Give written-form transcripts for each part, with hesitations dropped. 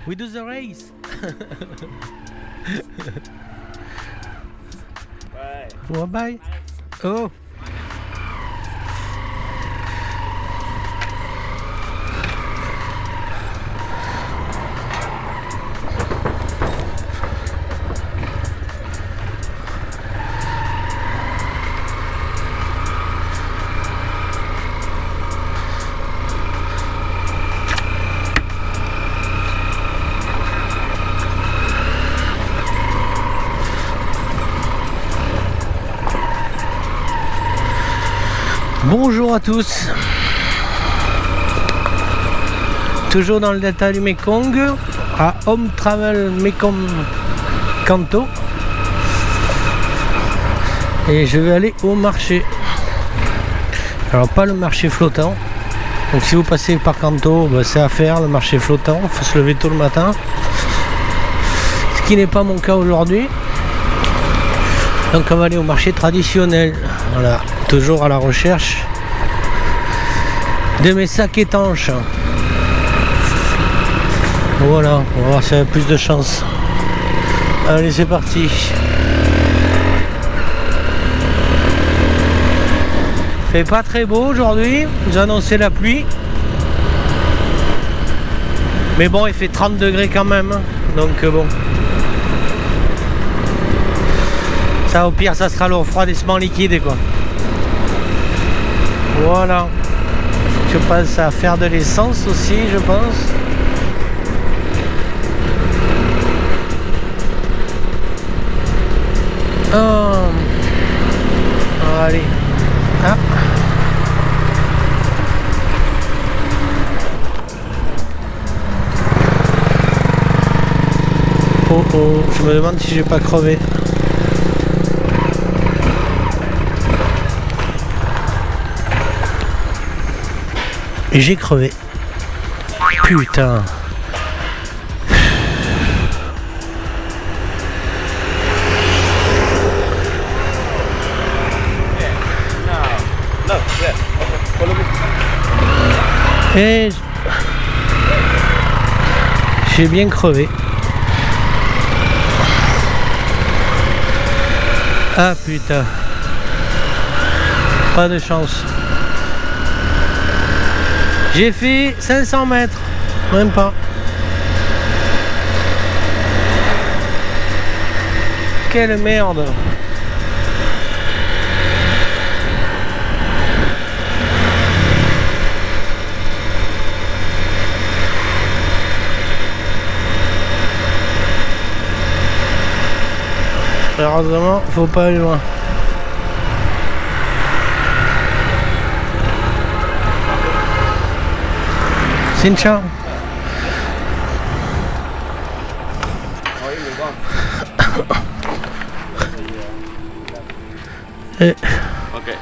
We do the race. Bye. Well, bye. Oh. Bonjour à tous. Toujours dans le delta du Mekong, à Home Travel Mekong Kanto. Et je vais aller au marché. Alors pas le marché flottant. Donc si vous passez par Kanto, bah, c'est à faire le marché flottant. Il faut se lever tôt le matin. Ce qui n'est pas mon cas aujourd'hui. Donc on va aller au marché traditionnel. Voilà, toujours à la recherche de mes sacs étanches. Voilà, on va voir si ça a plus de chance. Allez, c'est parti. Fait pas très beau aujourd'hui, vous annoncez la pluie. Mais bon, il fait 30 degrés quand même. Donc bon. Ça au pire ça sera le refroidissement liquide quoi. Voilà. Je passe à faire de l'essence aussi je pense. Oh. Allez. Ah. Oh oh, je me demande si j'ai pas crevé. Et j'ai crevé. Putain. Et j'ai bien crevé. Ah putain. Pas de chance. J'ai fait 500 mètres, même pas. Quelle merde. Heureusement, faut pas aller loin. Xin chào. Okay.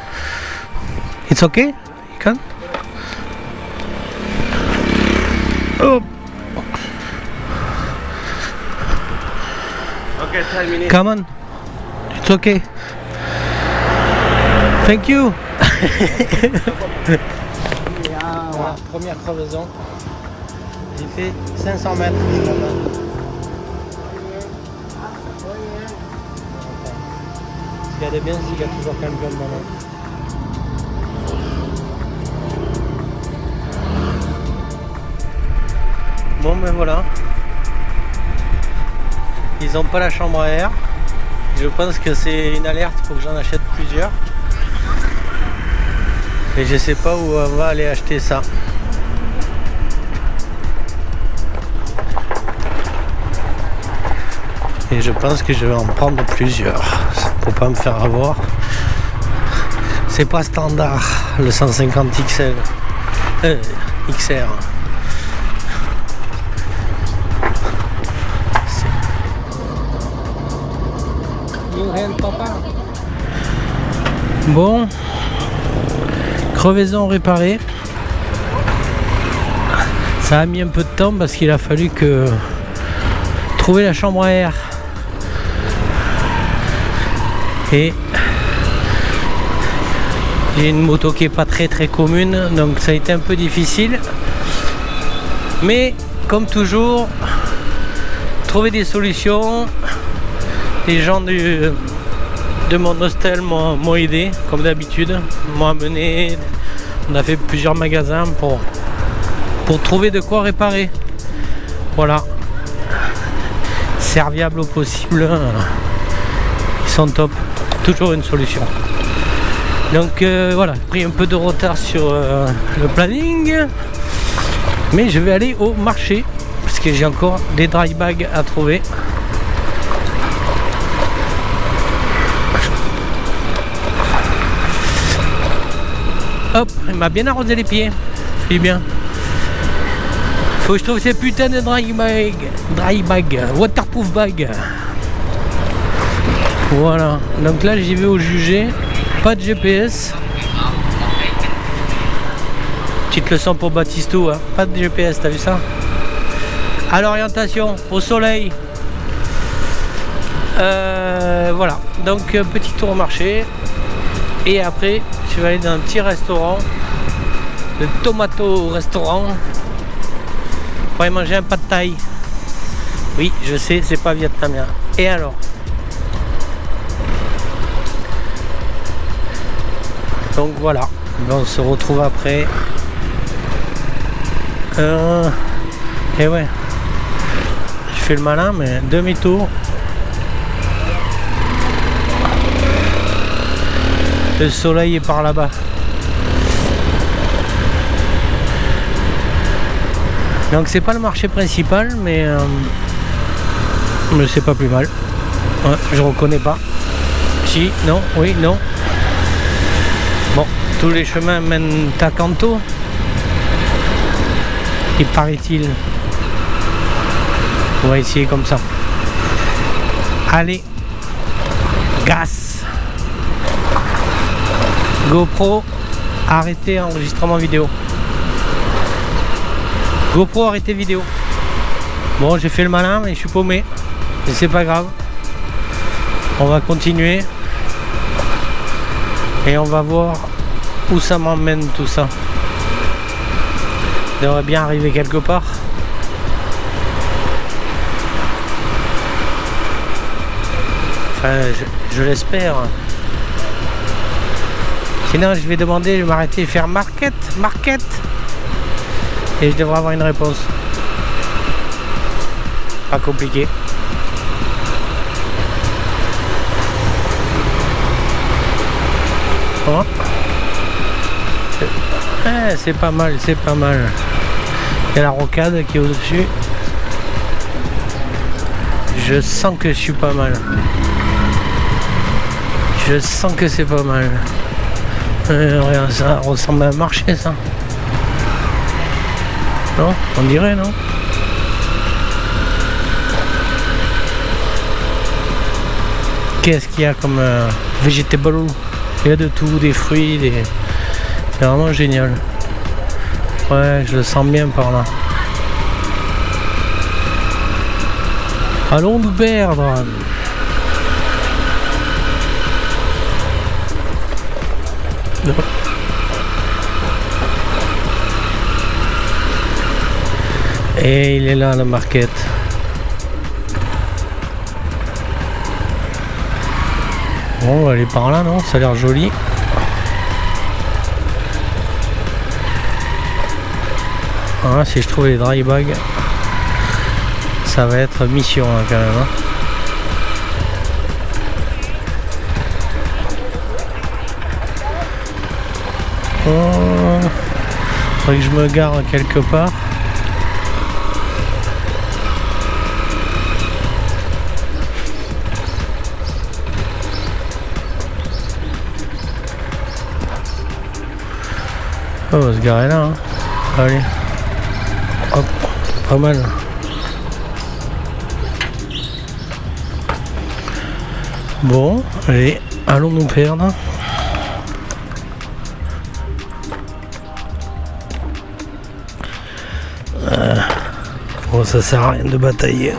It's okay? You can? Oh. Okay, 10 minutes. Come on. It's okay. Thank you. Voilà, première crevaison. J'ai fait 500 mètres. Ce qu'il y a de bien, c'est qu'il y a toujours quelqu'un dedans. Bon ben voilà. Ils n'ont pas la chambre à air. Je pense que c'est une alerte pour que j'en achète plusieurs. Et je sais pas où on va aller acheter ça. Et je pense que je vais en prendre plusieurs pour pas me faire avoir. C'est pas standard le 150 XL XR. Bon, crevaison réparée. Ça a mis un peu de temps parce qu'il a fallu que trouver la chambre à air. Et j'ai une moto qui est pas très commune, donc ça a été un peu difficile. Mais comme toujours, trouver des solutions. Les gens de mon hostel m'ont aidé, comme d'habitude, m'ont amené. On a fait plusieurs magasins pour trouver de quoi réparer. Voilà. Serviable au possible. Ils sont top. Toujours une solution. Donc voilà, pris un peu de retard sur le planning. Mais je vais aller au marché. Parce que j'ai encore des dry bags à trouver. Hop, il m'a bien arrosé les pieds. C'est bien. Faut que je trouve ces putains de dry bag, waterproof bag. Voilà. Donc là j'y vais au jugé. Pas de GPS. Petite leçon pour Baptistou, hein. Pas de GPS, t'as vu ça? À l'orientation, au soleil. Voilà. Donc petit tour au marché. Et après, je vais aller dans un petit restaurant. Le Tomato Restaurant. Pour aller manger un pad thai. Oui, je sais, c'est pas vietnamien. Et alors? Donc voilà. On se retrouve après. Et ouais. Je fais le malin, mais demi-tour. Le soleil est par là-bas. Donc c'est pas le marché principal, mais c'est pas plus mal. Ouais, je reconnais pas. Si, non, oui, non. Bon, tous les chemins mènent à Kanto. Il paraît-il. On va essayer comme ça. Allez. Gas. GoPro, arrêtez enregistrement vidéo. GoPro, arrêtez vidéo. Bon, j'ai fait le malin, mais je suis paumé. Mais c'est pas grave. On va continuer. Et on va voir où ça m'emmène tout ça. On devrait bien arriver quelque part. Enfin, je l'espère. Sinon, je vais demander de m'arrêter et faire market. Et je devrais avoir une réponse. Pas compliqué. Oh. C'est pas mal, c'est pas mal. Il y a la rocade qui est au-dessus. Je sens que je suis pas mal. Je sens que c'est pas mal. Regarde, ça ressemble à un marché, ça. Non? On dirait, non? Qu'est-ce qu'il y a comme vegetable? Il y a de tout, des fruits, des... C'est vraiment génial. Ouais, je le sens bien par là. Allons nous perdre. Et il est là, le market. Bon, on va aller par là, non? Ça a l'air joli. Ah, si je trouve les dry bags, ça va être mission hein, quand même. Hein. Oh, faudrait que je me gare quelque part. On va se garer là. Hein. Allez. Hop, pas mal. Bon, allez, allons nous perdre. Bon, ça sert à rien de batailler.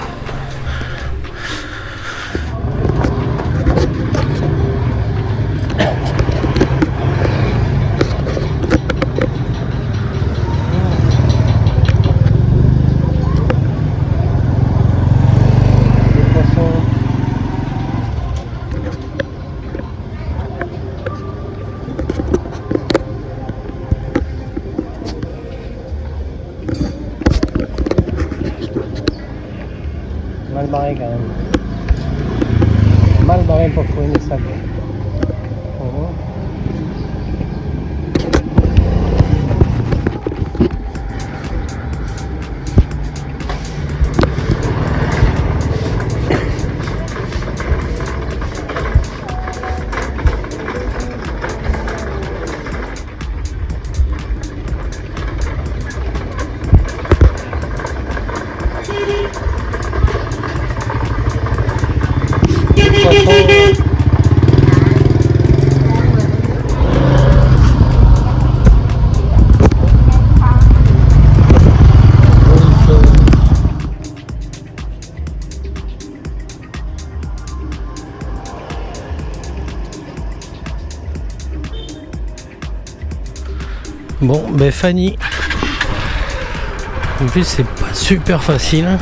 mal barré quand même. Mal barré pour trouver mes sacs. Bon, ben Fanny, en plus c'est pas super facile,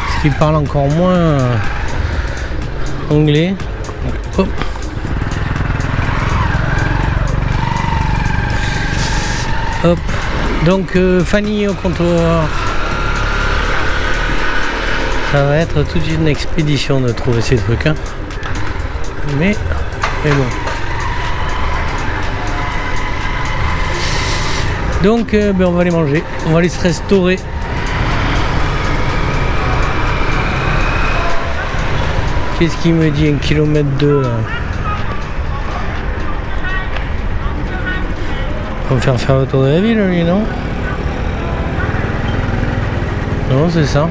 parce qu'il parle encore moins anglais. Hop. Hop. Donc Fanny au comptoir. Ça va être toute une expédition de trouver ces trucs, hein. Mais bon. Donc ben on va les manger, on va aller se restaurer. Qu'est-ce qu'il me dit 1,2 km là? On va faire le tour de la ville lui, non? Non, c'est ça.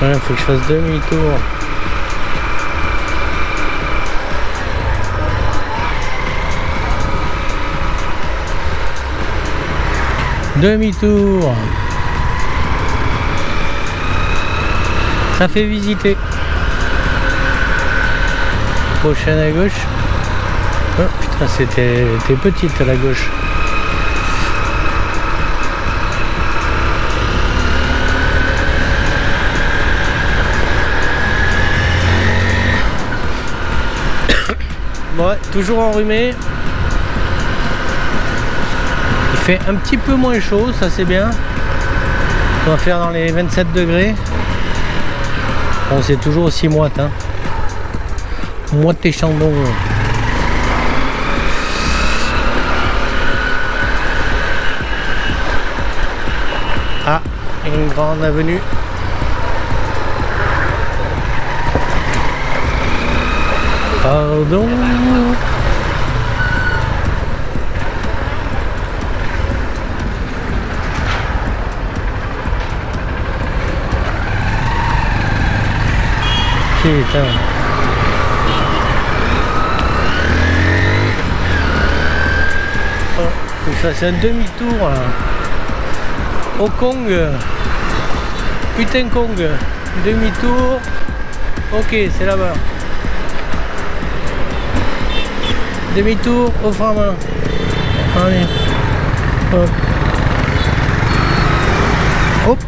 Ouais, faut que je fasse demi-tour. Demi-tour. Ça fait visiter. Prochaine à gauche. Oh putain, c'était petite à la gauche. Ouais, toujours enrhumé. Il fait un petit peu moins chaud, ça c'est bien. On va faire dans les 27 degrés. Bon, c'est toujours aussi moite, hein. Moite et chandon. Ah, une grande avenue. Pardon. Putain. Oh, faut que je fasse un demi-tour là. Au Kong. Putain Kong. Demi-tour. Ok, c'est là-bas. Demi-tour au frein à main. Allez. Hop. Hop.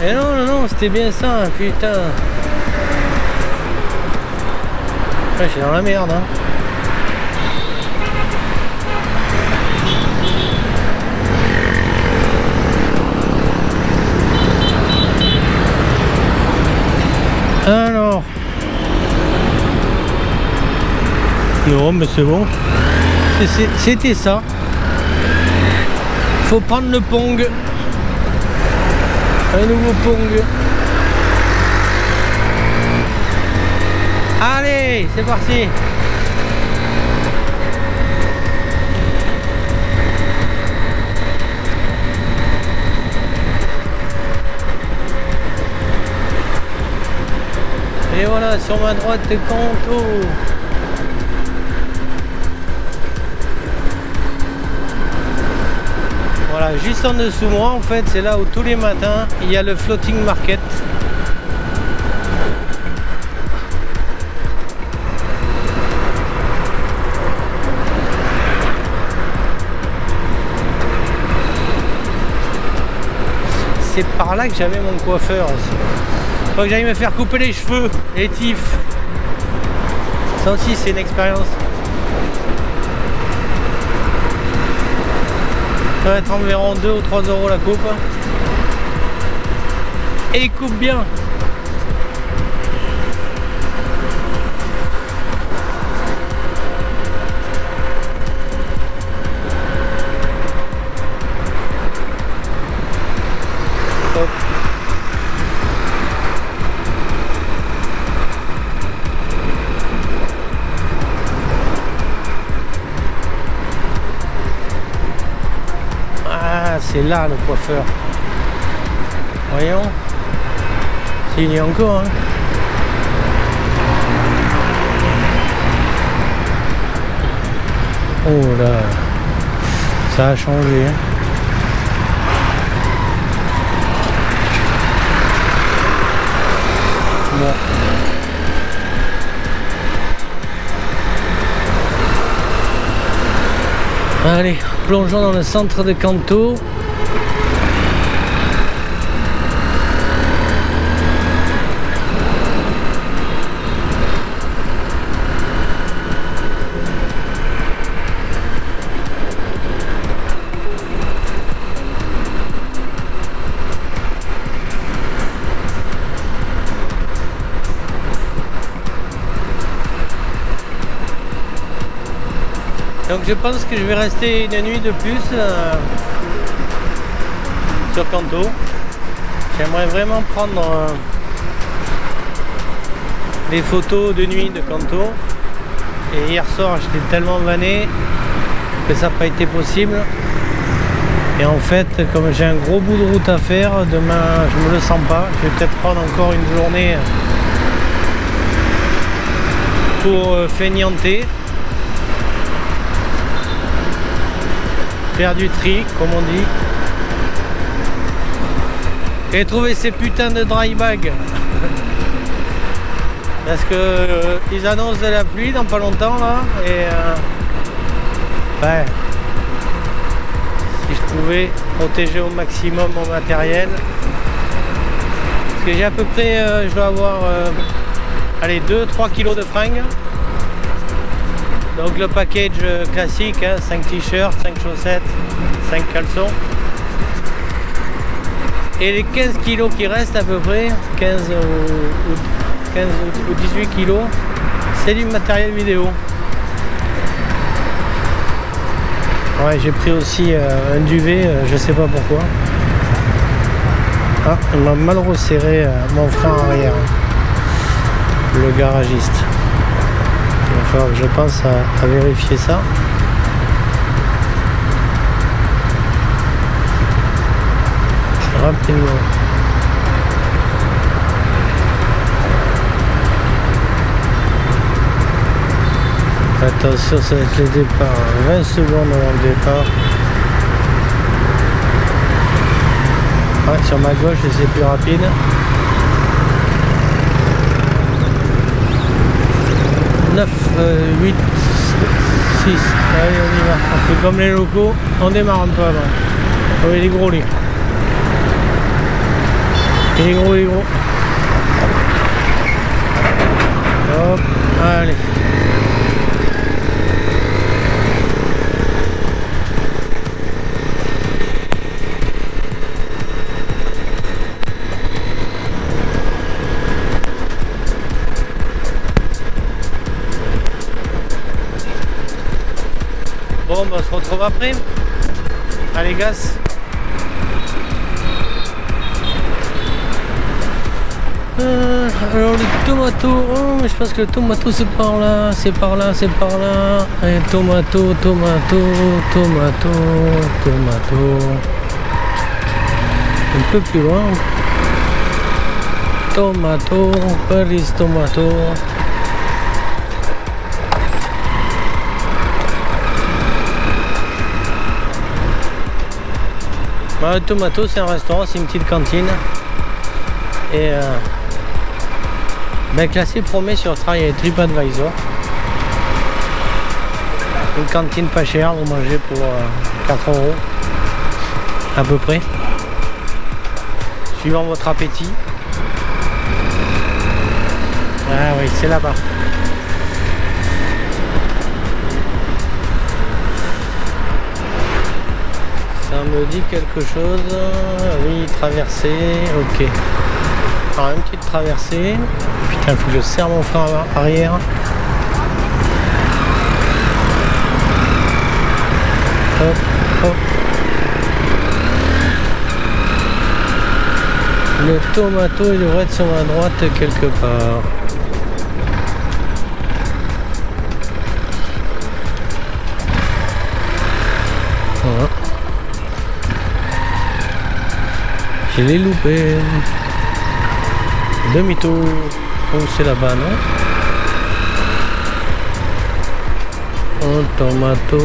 Et non, c'était bien ça, putain. Ouais, je suis dans la merde, hein. Alors. Non, mais c'est bon. C'était ça. Faut prendre le Pong. Un nouveau Pong. Allez, c'est parti. Et voilà, sur ma droite, Canto. Voilà, juste en dessous moi, en fait, c'est là où tous les matins, il y a le floating market. c'est par là que j'avais mon coiffeur aussi. Faut que j'aille me faire couper les cheveux, les tifs. Ça aussi c'est une expérience. Ça va être environ 2 ou 3 euros la coupe. Et il coupe bien. Hop. Ah, c'est là le coiffeur. Voyons. S'il y a encore. Hein. Oh là. Ça a changé. Hein. Bon. Allez, plongeons dans le centre de Kanto. Donc je pense que je vais rester une nuit de plus sur Kanto. J'aimerais vraiment prendre des photos de nuit de Kanto. Et hier soir j'étais tellement vanné que ça n'a pas été possible. Et en fait, comme j'ai un gros bout de route à faire, demain je me le sens pas. Je vais peut-être prendre encore une journée pour feignanter. Faire du tri, comme on dit. Et trouver ces putains de dry bags. Parce que ils annoncent de la pluie dans pas longtemps là. Et ouais. Si je pouvais protéger au maximum mon matériel. Parce que j'ai à peu près, je dois avoir allez, 2-3 kilos de fringues. Donc le package classique, hein, 5 t-shirts, 5 chaussettes, 5 caleçons. Et les 15 kilos qui restent à peu près, 15 ou 18 kilos, c'est du matériel vidéo. Ouais, j'ai pris aussi un duvet, je sais pas pourquoi. Ah, il m'a mal resserré mon frein arrière, le garagiste. Il va falloir que je pense à vérifier ça. Rapidement. Attention, ça va être le départ. 20 secondes avant le départ. Ouais, sur ma gauche, c'est plus rapide. 9, 8, 6. Allez, on y va. On fait comme les locaux. On démarre un peu avant. Oui, il est gros, lui. Il est gros, il est gros. Hop, allez. Bon, bah, on se retrouve après. Allez, gaz. Alors les tomatos, oh, mais je pense que le tomato c'est par là, c'est par là, c'est par là. Et tomato, tomato, tomato, tomato. Un peu plus loin. Tomato, Paris tomato. Bah, le tomato c'est un restaurant, c'est une petite cantine. Et ben, classé promet sur TripAdvisor. Une cantine pas chère, vous mangez pour 4 € à peu près. suivant votre appétit. Ah oui, c'est là-bas. Ça me dit quelque chose. Oui, traversée, ok. Alors une petite traversée. Putain, il faut que je serre mon frein arrière. Hop, hop. Le tomato, il devrait être sur ma droite quelque part. Voilà. Je l'ai loupé. Demi-tour. Oh, c'est là-bas, non? Un tomato.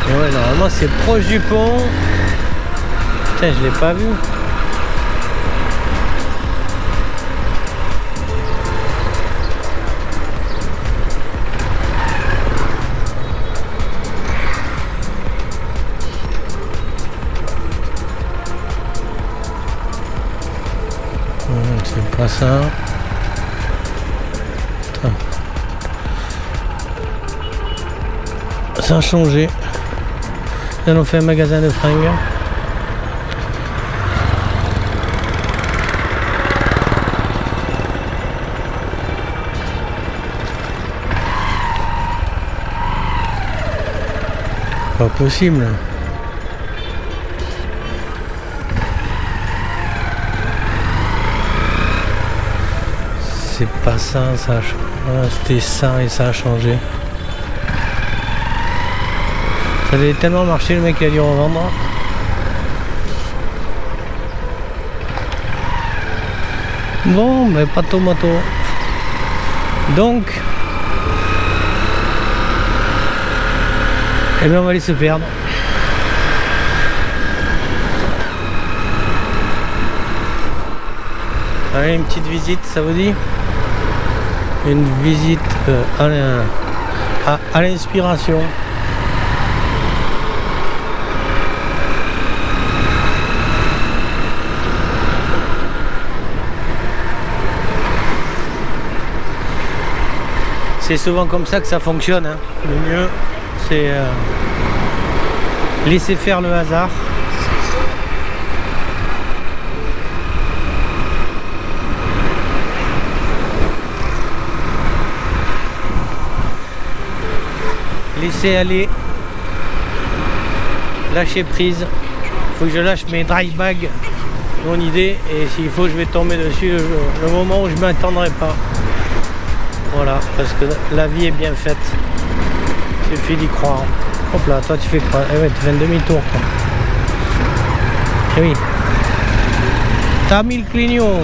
Et ouais, normalement c'est proche du pont. Putain, je l'ai pas vu. C'est pas ça. Putain. Ça a changé. Là, on fait un magasin de fringues. Pas possible. C'est pas ça, ça a changé. Ah, c'était ça et ça a changé. Ça avait tellement marché, le mec il a dû revendre. Bon, mais pas de tomato. Donc, eh bien on va aller se perdre. Allez, une petite visite, ça vous dit? Une visite à l'inspiration. C'est souvent comme ça que ça fonctionne, hein. Le mieux, c'est laisser faire le hasard. Laisser aller, lâcher prise. Il faut que je lâche mes dry bags, mon idée, et s'il faut je vais tomber dessus le moment où je ne m'attendrai pas. Voilà, parce que la vie est bien faite. Il suffit d'y croire. Hop là, toi tu fais quoi? Eh ouais, tu fais un demi-tour. Eh oui. T'as mis le clignon.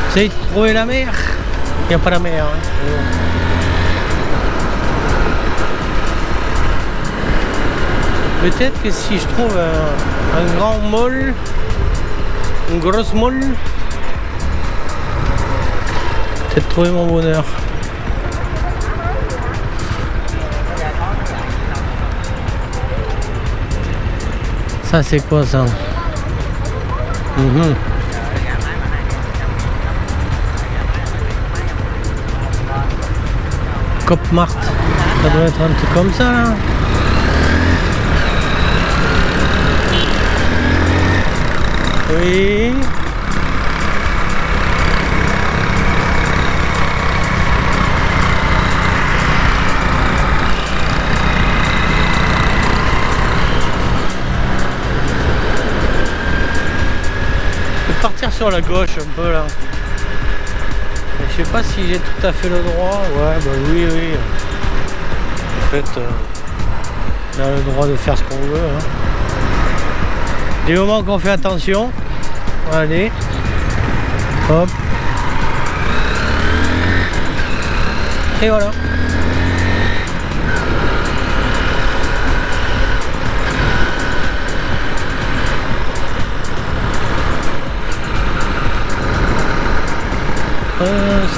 Essayez de trouver la mer. Il n'y a pas la mer. Hein. Peut-être que si je trouve un grand mall, une grosse mall, peut-être trouver mon bonheur. Ça c'est quoi ça? Copmart, ça doit être un truc comme ça là. Oui. partir sur la gauche un peu là. Et je sais pas si j'ai tout à fait le droit. Ouais, bah oui. En fait, on a le droit de faire ce qu'on veut. Hein. Du moment qu'on fait attention. Allez. Hop. Et voilà.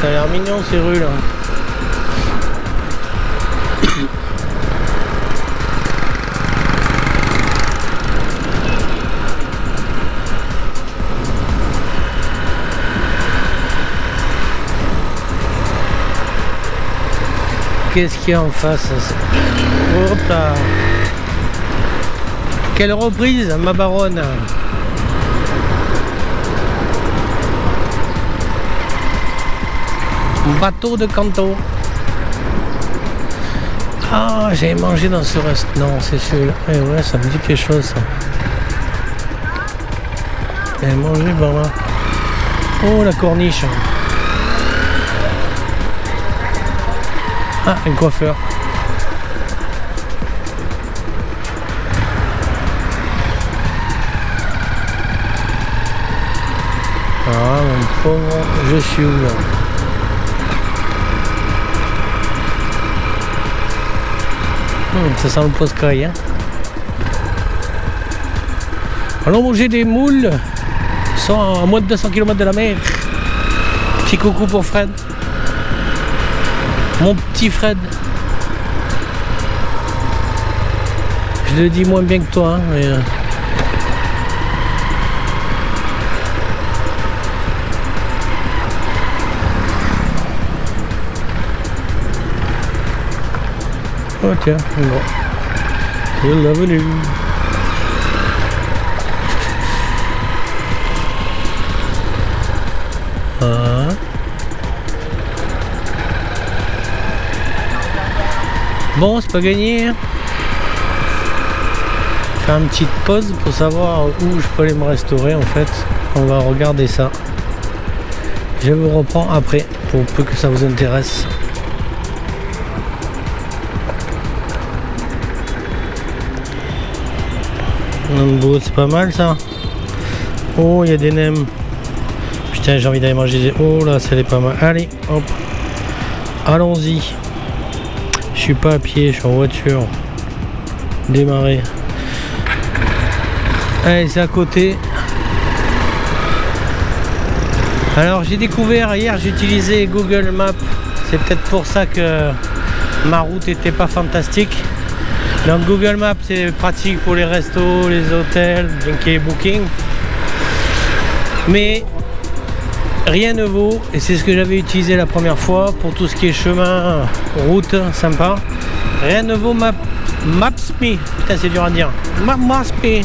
Ça a l'air mignon ces rues là. Qu'est-ce qu'il y a en face? Hop là. Quelle reprise, ma baronne. Bateau de Canto. Ah, j'avais mangé dans ce restaurant. Non, c'est celui-là. Eh ouais, ça me dit quelque chose ça. J'avais mangé par là. Oh, la corniche. Ah, un coiffeur. Ah, mon pauvre, je suis où là? Ça sent le post-caille, hein. Allons manger des moules. Ils sont à moins de 200 km de la mer. Petit coucou pour Fred. Mon petit Fred. Je le dis moins bien que toi, hein, mais... Oh tiens, bon. C'est la venue. Ah. Bon, c'est pas gagné. Hein. Faire une petite pause pour savoir où je peux aller me restaurer en fait. On va regarder ça. Je vous reprends après pour peu que ça vous intéresse. Beau, c'est pas mal ça. Oh, il y a des nems. Putain, j'ai envie d'aller manger des... Oh là, ça est pas mal. Allez, hop. Allons-y. Je suis pas à pied, je suis en voiture. Démarrer. Allez, c'est à côté. Alors, j'ai découvert hier, j'utilisais Google Maps. C'est peut-être pour ça que ma route était pas fantastique. Donc Google Maps c'est pratique pour les restos, les hôtels, les booking. Mais rien ne vaut, et c'est ce que j'avais utilisé la première fois pour tout ce qui est chemin, route, sympa. Rien ne vaut Maps.me. Putain c'est dur à dire. Maps.me,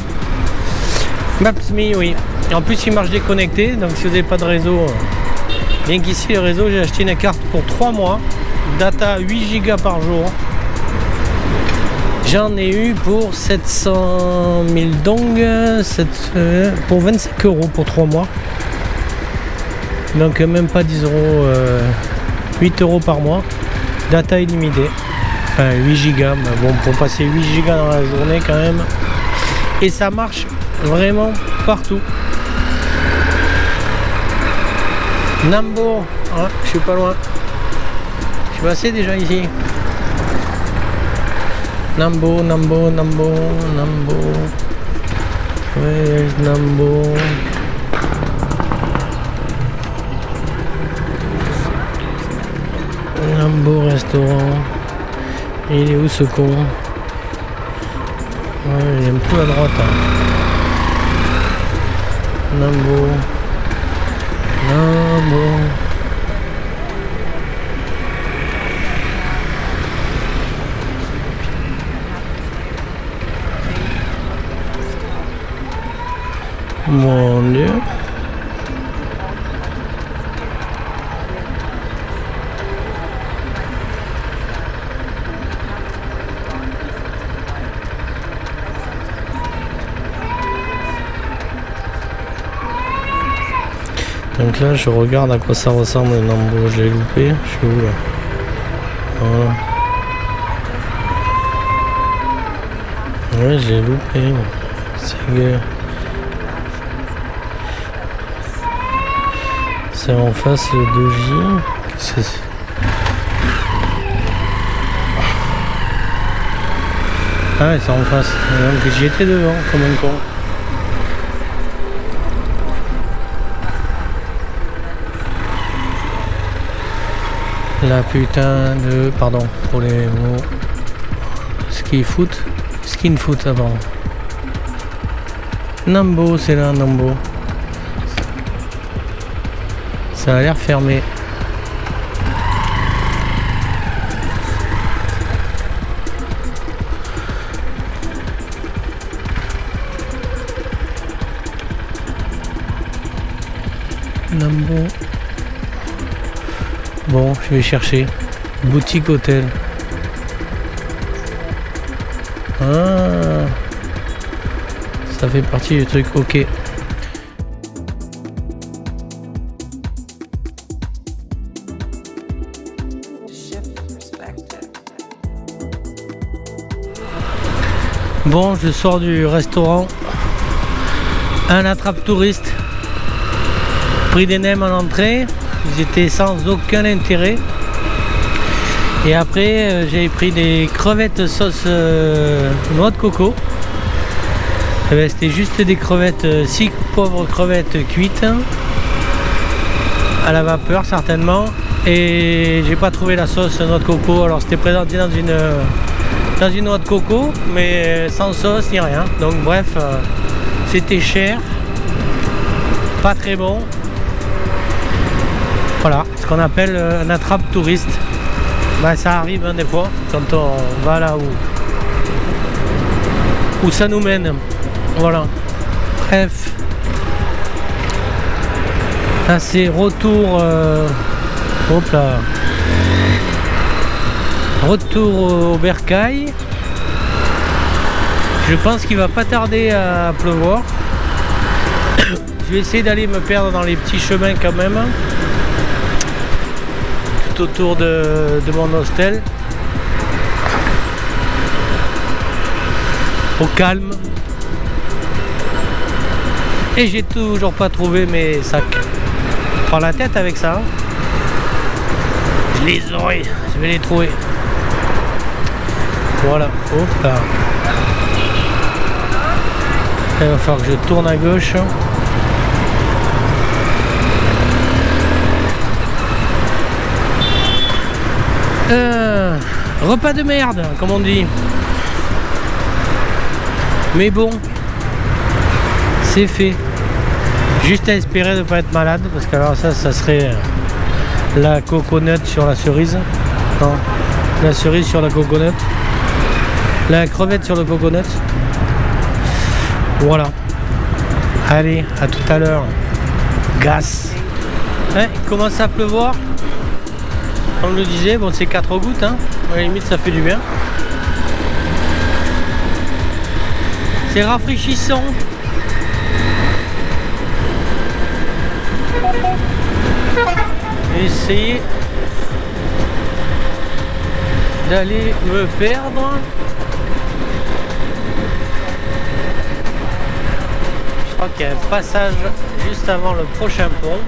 oui. Et en plus il marche déconnecté, donc si vous n'avez pas de réseau, bien qu'ici le réseau j'ai acheté une carte pour 3 mois, data 8 Go par jour. J'en ai eu pour 700 000 dong, pour 25 € pour 3 mois. Donc même pas 10 €, 8 € par mois. Data illimitée. Enfin 8 Go, mais bon pour passer 8 Go dans la journée quand même. Et ça marche vraiment partout. Nambour, ah, je suis pas loin. Je suis passé déjà ici. Nambour. Where's Nambour? Nambour restaurant. Il est où ce con? Ouais, il est un peu à droite. Hein. Nambour. Mon Dieu. Donc là je regarde à quoi ça ressemble le Nambo, j'ai loupé, je suis où là? Voilà. Ouais, j'ai loupé. C'est en face le doji. Qu'est-ce que c'est? Ah ouais, c'est en face. Donc j'y étais devant comme un con. La putain de... Pardon pour les mots. Skin foot, pardon. Nambo, c'est là, Nambo. Ça a l'air fermé. Nambo. Bon, je vais chercher. Boutique hôtel. Ah, ça fait partie du truc, ok. Bon, je sors du restaurant. Un attrape-touriste. Prix des nems en entrée. Ils étaient sans aucun intérêt. Et après, j'ai pris des crevettes sauce noix de coco. Et ben, c'était juste des crevettes, 6 pauvres crevettes cuites. À la vapeur, certainement. Et j'ai pas trouvé la sauce noix de coco. Alors, c'était présenté dans une noix de coco, mais sans sauce ni rien. Donc, bref, c'était cher. Pas très bon. Voilà, ce qu'on appelle un attrape-touriste. Bah, ça arrive hein, des fois quand on va là où ça nous mène. Voilà. Bref. Là c'est retour. Hop là. Retour au bercail. Je pense qu'il va pas tarder à pleuvoir. Je vais essayer d'aller me perdre dans les petits chemins quand même. Autour de mon hostel au calme, et j'ai toujours pas trouvé mes sacs. Je prends la tête avec ça, je les aurai, je vais les trouver. Voilà, hop là. Il va falloir que je tourne à gauche. Repas de merde, comme on dit. Mais bon, c'est fait. Juste à espérer de ne pas être malade, parce que alors ça serait la coconut sur la cerise. Non, la cerise sur la coconut. La crevette sur le coconut. Voilà. Allez, à tout à l'heure. Gas. Ouais, il commence à pleuvoir. Comme je le disais, bon c'est 4 gouttes, hein. À la limite ça fait du bien. C'est rafraîchissant. Essayer d'aller me perdre. Je crois qu'il y a un passage juste avant le prochain pont.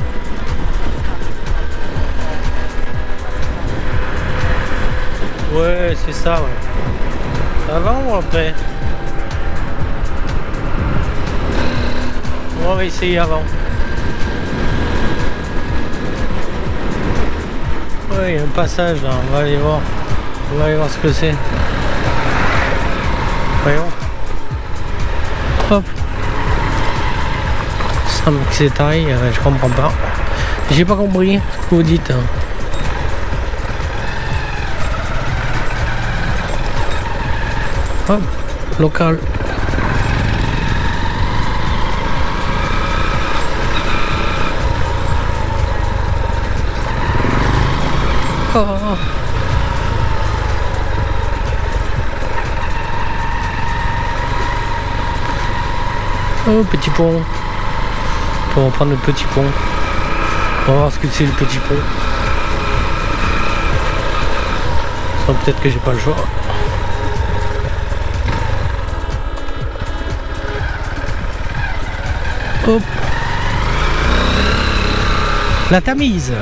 Ouais, c'est ça, ouais. Avant ou après? On va essayer avant. Ouais, il y a un passage là, on va aller voir. On va aller voir ce que c'est. Voyons. Hop. Ça me c'est taille, je comprends pas. J'ai pas compris ce que vous dites. Hop, local. Oh. Oh, petit pont. Pour reprendre le petit pont. On va voir ce que c'est le petit peu. Ça, peut-être que j'ai pas le choix. Hop. La Tamise.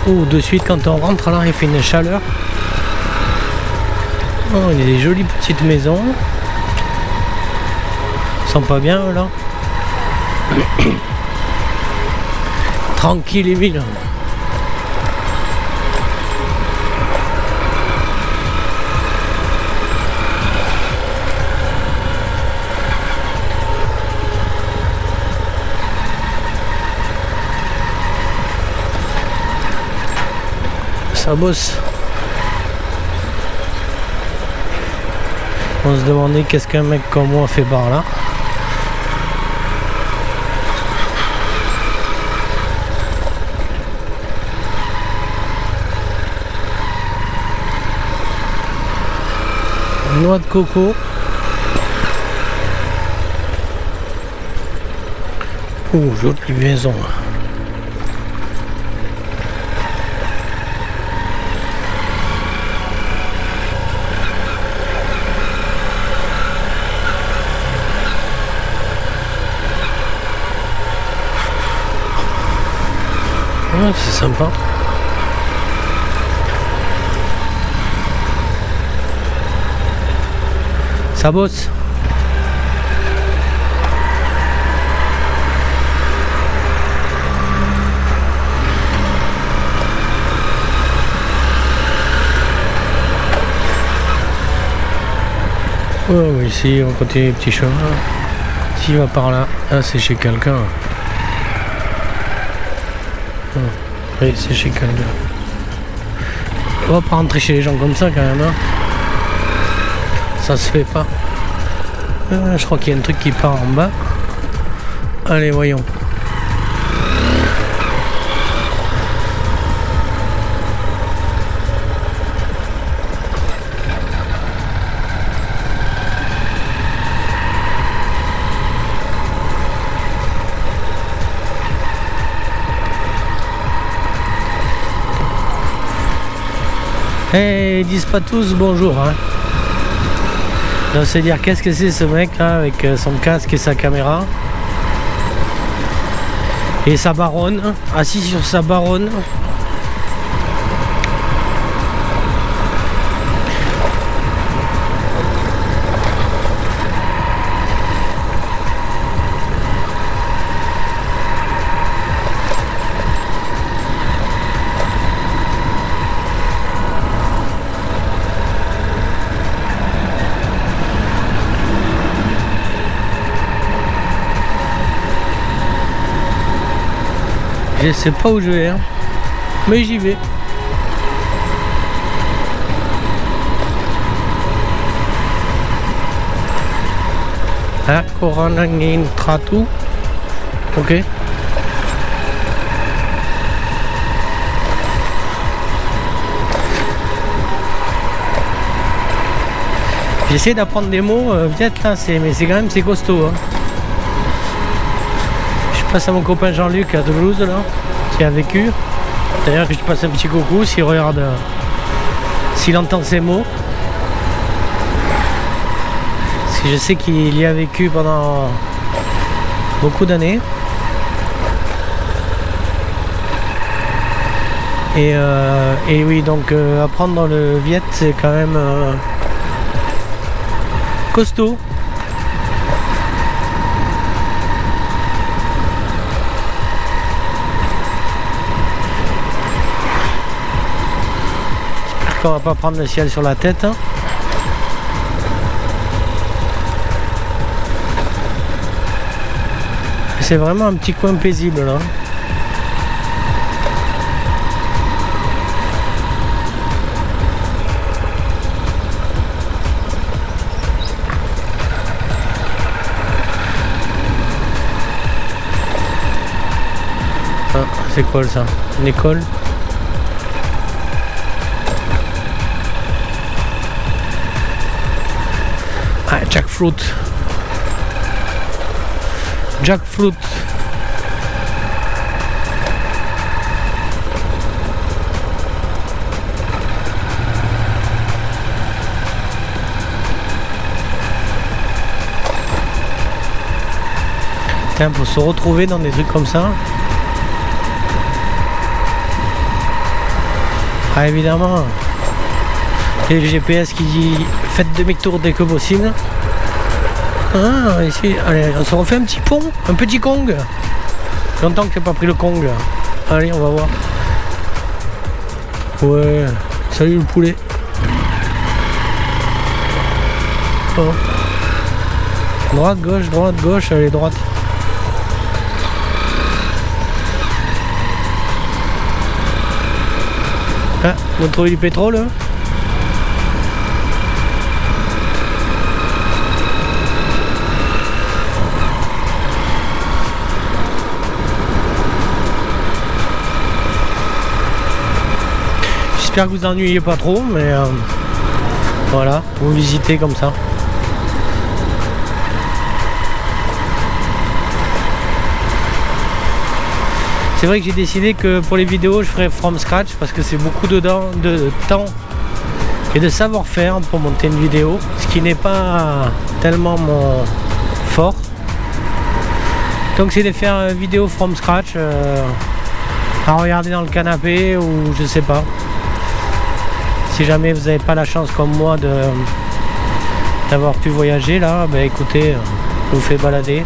Oh, de suite quand on rentre là, il fait une chaleur. Oh, il y a des jolies petites maisons. Ils sont pas bien là. Tranquille et ville. Ça bosse. On se demandait qu'est-ce qu'un mec comme moi fait par là. Noix de coco. Oh, jolie maison. Ouais, c'est sympa. Ça bosse. Ouais, ici on continue les petits chemins. S'il va par là, c'est chez quelqu'un. Oui, c'est chez quelqu'un. On va pas rentrer chez les gens comme ça quand même. Hein. Ça se fait pas. Je crois qu'il y a un truc qui part en bas. Allez, voyons. Et ils disent pas tous bonjour. Hein. On se dire qu'est-ce que c'est ce mec là avec son casque et sa caméra. Et sa baronne, assis sur sa baronne. Je sais pas où je vais, hein. Mais j'y vais. Ah, Koranangin Tratu. Ok. J'essaie d'apprendre des mots, peut-être là, mais c'est quand même costaud. Hein. Je passe à mon copain Jean-Luc à Toulouse là, qui a vécu. D'ailleurs que je passe un petit coucou s'il regarde, s'il entend ces mots. Parce que je sais qu'il y a vécu pendant beaucoup d'années. Et oui, donc apprendre dans le Viet, c'est quand même costaud. On va pas prendre le ciel sur la tête. Hein. C'est vraiment un petit coin paisible là. Ah, c'est quoi ça? Une école? Ah, jackfruit. Jackfruit. Tiens, pour se retrouver dans des trucs comme ça. Ah, évidemment, il y a le GPS qui dit faites demi-tour dès que possible. Ah, ici, allez, on se refait un petit pont, un petit Kong. Longtemps que j'ai pas pris le Kong. Allez, on va voir. Ouais, salut le poulet. Oh. Droite, gauche, allez, droite. Ah, on a trouvé du pétrole hein. J'espère que vous ennuyez pas trop, mais voilà, vous visitez comme ça. C'est vrai que j'ai décidé que pour les vidéos je ferai from scratch parce que c'est beaucoup de temps et de savoir-faire pour monter une vidéo, ce qui n'est pas tellement mon fort. Donc c'est de faire une vidéo from scratch à regarder dans le canapé ou je sais pas. Si jamais vous n'avez pas la chance comme moi d'avoir pu voyager là, ben écoutez, je vous fais balader.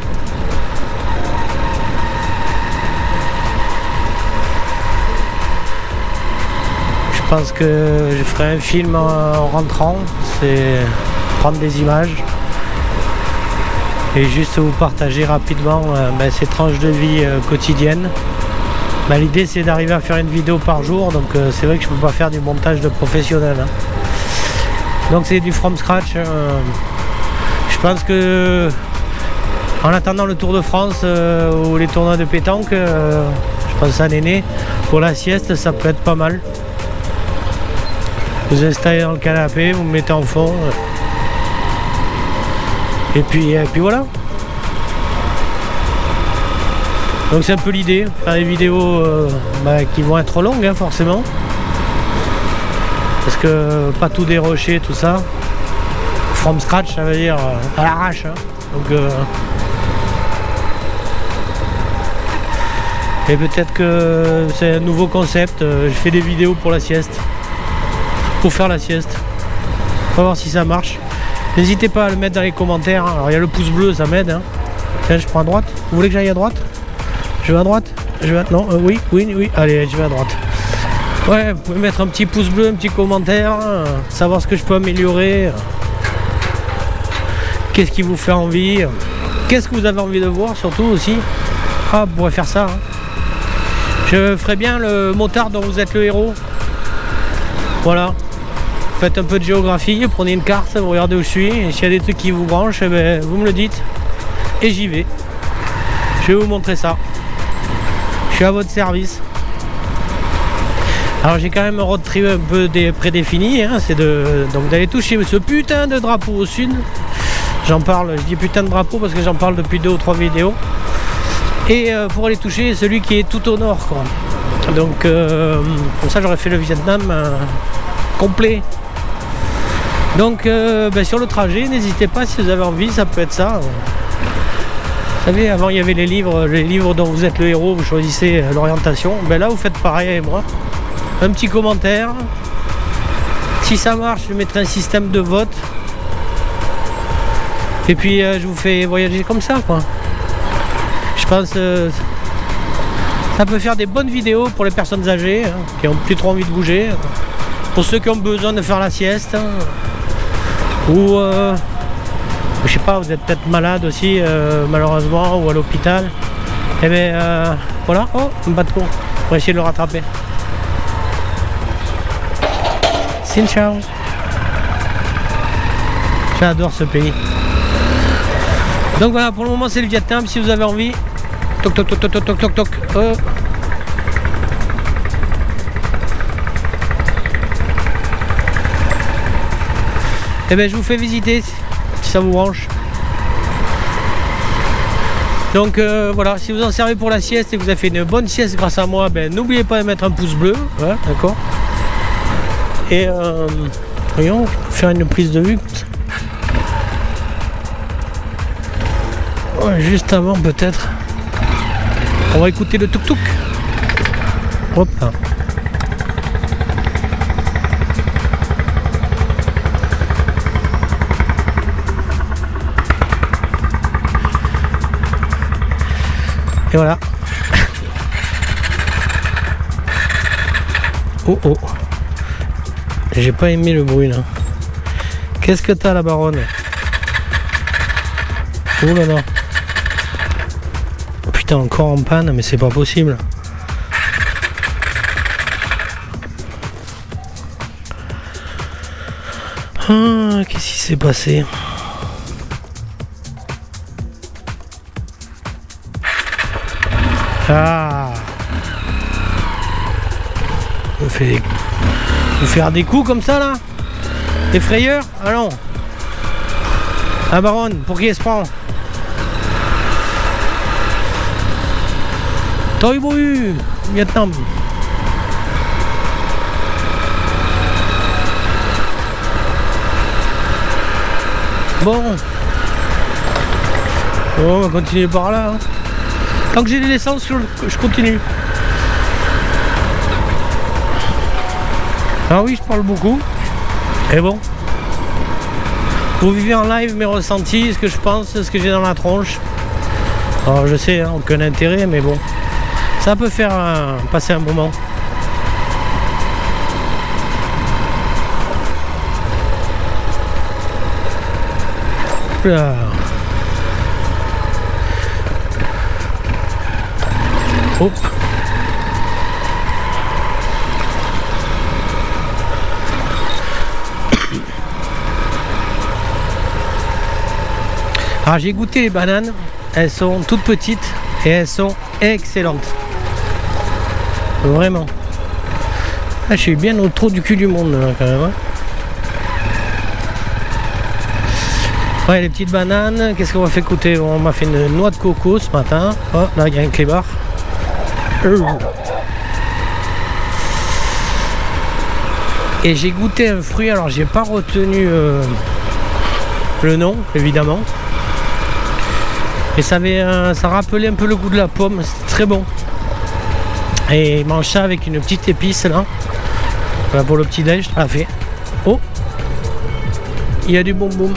Je pense que je ferai un film en rentrant, c'est prendre des images et juste vous partager rapidement ces tranches de vie quotidiennes. L'idée c'est d'arriver à faire une vidéo par jour, donc c'est vrai que je peux pas faire du montage de professionnel. Hein. Donc c'est du from scratch. Je pense que en attendant le Tour de France ou les tournois de pétanque, je pense à Néné, pour la sieste ça peut être pas mal. Vous installez dans le canapé, vous me mettez en fond. Et puis voilà. Donc c'est un peu l'idée, faire des vidéos qui vont être longues hein, forcément. Parce que pas tout dérocher, tout ça. From scratch, ça veut dire à l'arrache. Hein. Donc et peut-être que c'est un nouveau concept, je fais des vidéos pour la sieste. Pour faire la sieste. On va voir si ça marche. N'hésitez pas à le mettre dans les commentaires. Alors il y a le pouce bleu, ça m'aide. Hein. Tiens, je prends à droite. Vous voulez que j'aille à droite? Je vais à droite? Je vais à... Non, oui. Allez, je vais à droite. Ouais, vous pouvez mettre un petit pouce bleu, un petit commentaire, savoir ce que je peux améliorer. Qu'est-ce qui vous fait envie? Qu'est-ce que vous avez envie de voir surtout aussi? Ah, vous pourrez faire ça. Hein. Je ferai bien le motard dont vous êtes le héros. Voilà. Faites un peu de géographie, prenez une carte, vous regardez où je suis, et s'il y a des trucs qui vous branchent, eh ben, vous me le dites, et j'y vais. Je vais vous montrer ça. Je suis à votre service. Alors j'ai quand même un road trip un peu prédéfini, hein, c'est donc d'aller toucher ce putain de drapeau au sud. J'en parle, je dis putain de drapeau parce que j'en parle depuis 2 ou 3 vidéos. Et pour aller toucher celui qui est tout au nord, quoi. Donc comme ça j'aurais fait le Vietnam complet. Donc sur le trajet, n'hésitez pas si vous avez envie, ça peut être ça. Vous savez, avant il y avait les livres dont vous êtes le héros, vous choisissez l'orientation. Là vous faites pareil avec moi. Un petit commentaire. Si ça marche, je mettrai un système de vote. Et puis je vous fais voyager comme ça, quoi. Je pense ça peut faire des bonnes vidéos pour les personnes âgées hein, qui n'ont plus trop envie de bouger. Pour ceux qui ont besoin de faire la sieste. Hein, ou je sais pas, vous êtes peut-être malade aussi malheureusement ou à l'hôpital. Et bien voilà, oh, un bas de con. On va essayer de le rattraper. Xin chào. J'adore ce pays. Donc voilà, pour le moment c'est le Vietnam. Si vous avez envie, toc toc toc toc toc toc toc. Oh. Et bien je vous fais visiter si ça vous branche. Donc voilà, si vous en servez pour la sieste et que vous avez fait une bonne sieste grâce à moi, ben, n'oubliez pas de mettre un pouce bleu, ouais, d'accord. Et voyons, faire une prise de vue. Ouais, juste avant peut-être. On va écouter le tuk-tuk. Hop là. Et voilà. Oh oh. J'ai pas aimé le bruit là. Qu'est-ce que t'as la baronne? Oh là là. Putain, encore en panne, mais c'est pas possible. Ah, qu'est-ce qui s'est passé? Ah, vous faire des coups comme ça là? Des frayeurs? Allons. La baronne, pour qui elle se prend? Toi Bohu, Vietnam. Bon. On va continuer par là. Hein. Tant que j'ai de l'essence, je continue. Ah oui, je parle beaucoup. Et bon. Vous vivez en live mes ressentis, ce que je pense, ce que j'ai dans la tronche. Alors je sais, hein, aucun intérêt, mais bon. Ça peut faire passer un moment. Là. Hop. Alors j'ai goûté les bananes, elles sont toutes petites et elles sont excellentes. Vraiment. Ah, je suis bien au trou du cul du monde là, quand même. Hein. Ouais, les petites bananes, qu'est-ce qu'on m'a fait goûter? On m'a fait une noix de coco ce matin. Oh, là il y a un clébard. Et j'ai goûté un fruit, alors j'ai pas retenu le nom évidemment. Et ça rappelait un peu le goût de la pomme, c'était très bon. Et il mange ça avec une petite épice là. Voilà pour le petit déj, ça fait. Oh, il y a du boum boum.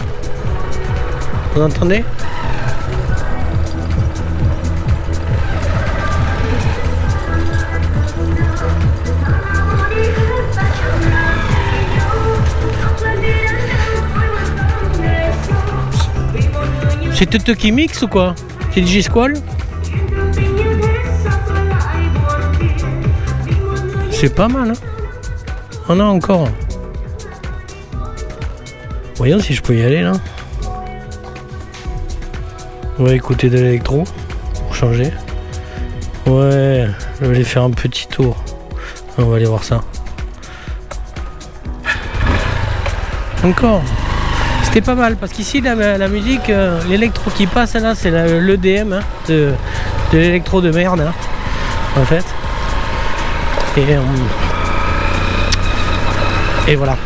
Vous entendez? C'est Toto qui mixe ou quoi? C'est DJ Squall? C'est pas mal, hein? On a encore. Voyons si je peux y aller là. On va écouter de l'électro pour changer. Ouais, je vais aller faire un petit tour. On va aller voir ça. Encore. C'était pas mal parce qu'ici la musique, l'électro qui passe là, c'est l'EDM hein, de l'électro de merde hein, en fait. Et voilà.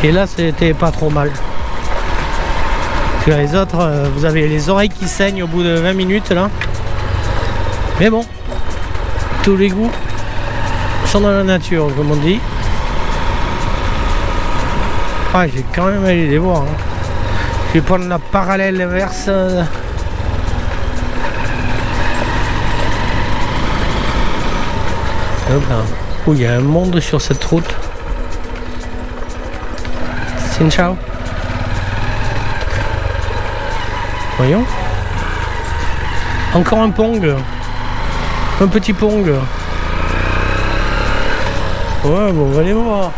Et là c'était pas trop mal. Parce que les autres, vous avez les oreilles qui saignent au bout de 20 minutes là. Mais bon, tous les goûts sont dans la nature comme on dit. Ah, j'ai quand même allé les voir. Hein. Je vais prendre la parallèle inverse. Hop là. Oh, il y a un monde sur cette route. Xin chào. Voyons. Encore un pong. Un petit pong. Ouais, bon, on va aller voir.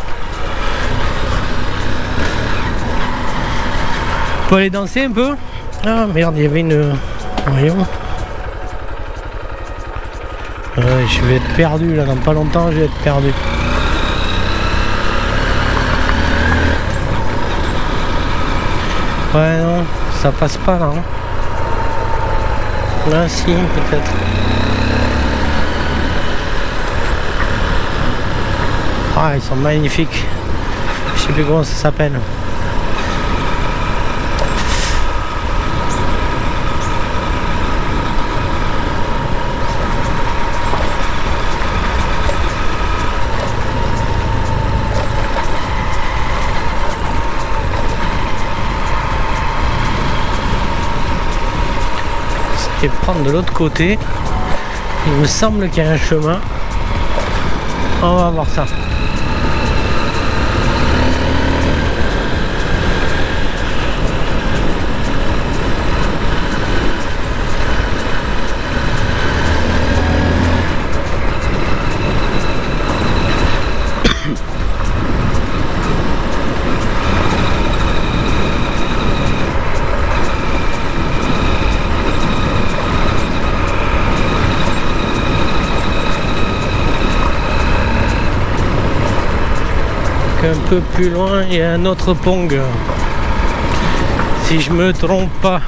On peut aller danser un peu? Ah merde, il y avait une... Voyons. Je vais être perdu là, dans pas longtemps je vais être perdu. Ouais non, ça passe pas là. Hein. Là, si, peut-être. Ah, ils sont magnifiques. Je sais plus comment ça s'appelle. Et prendre de l'autre côté. Il me semble qu'il y a un chemin. On va voir ça. Un peu plus loin, il y a un autre pont, si je me trompe pas.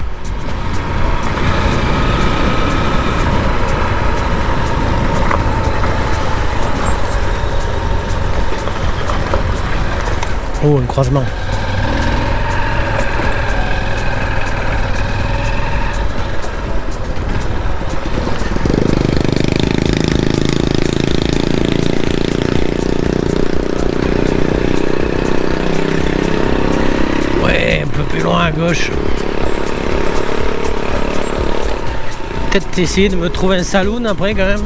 Oh, un croisement. Plus loin à gauche. Peut-être essayer de me trouver un saloon après quand même.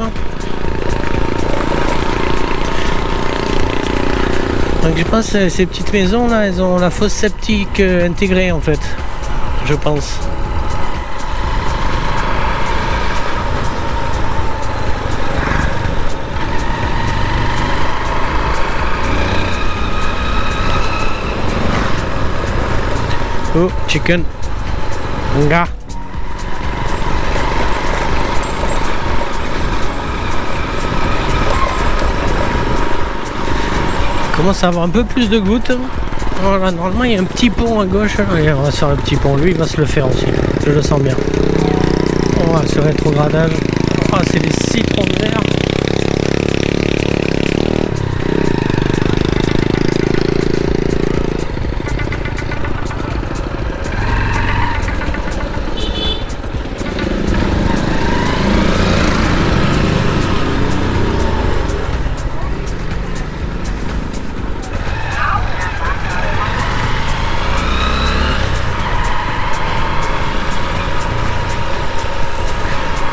Donc je pense que ces petites maisons là, elles ont la fosse septique intégrée en fait. Je pense. Oh, chicken. Nga. Commence à avoir un peu plus de gouttes. Voilà, normalement il y a un petit pont à gauche. Allez, on va sur le petit pont. Lui il va se le faire aussi. Je le sens bien. On va ce rétrogradage. Ah, c'est des citrons verts.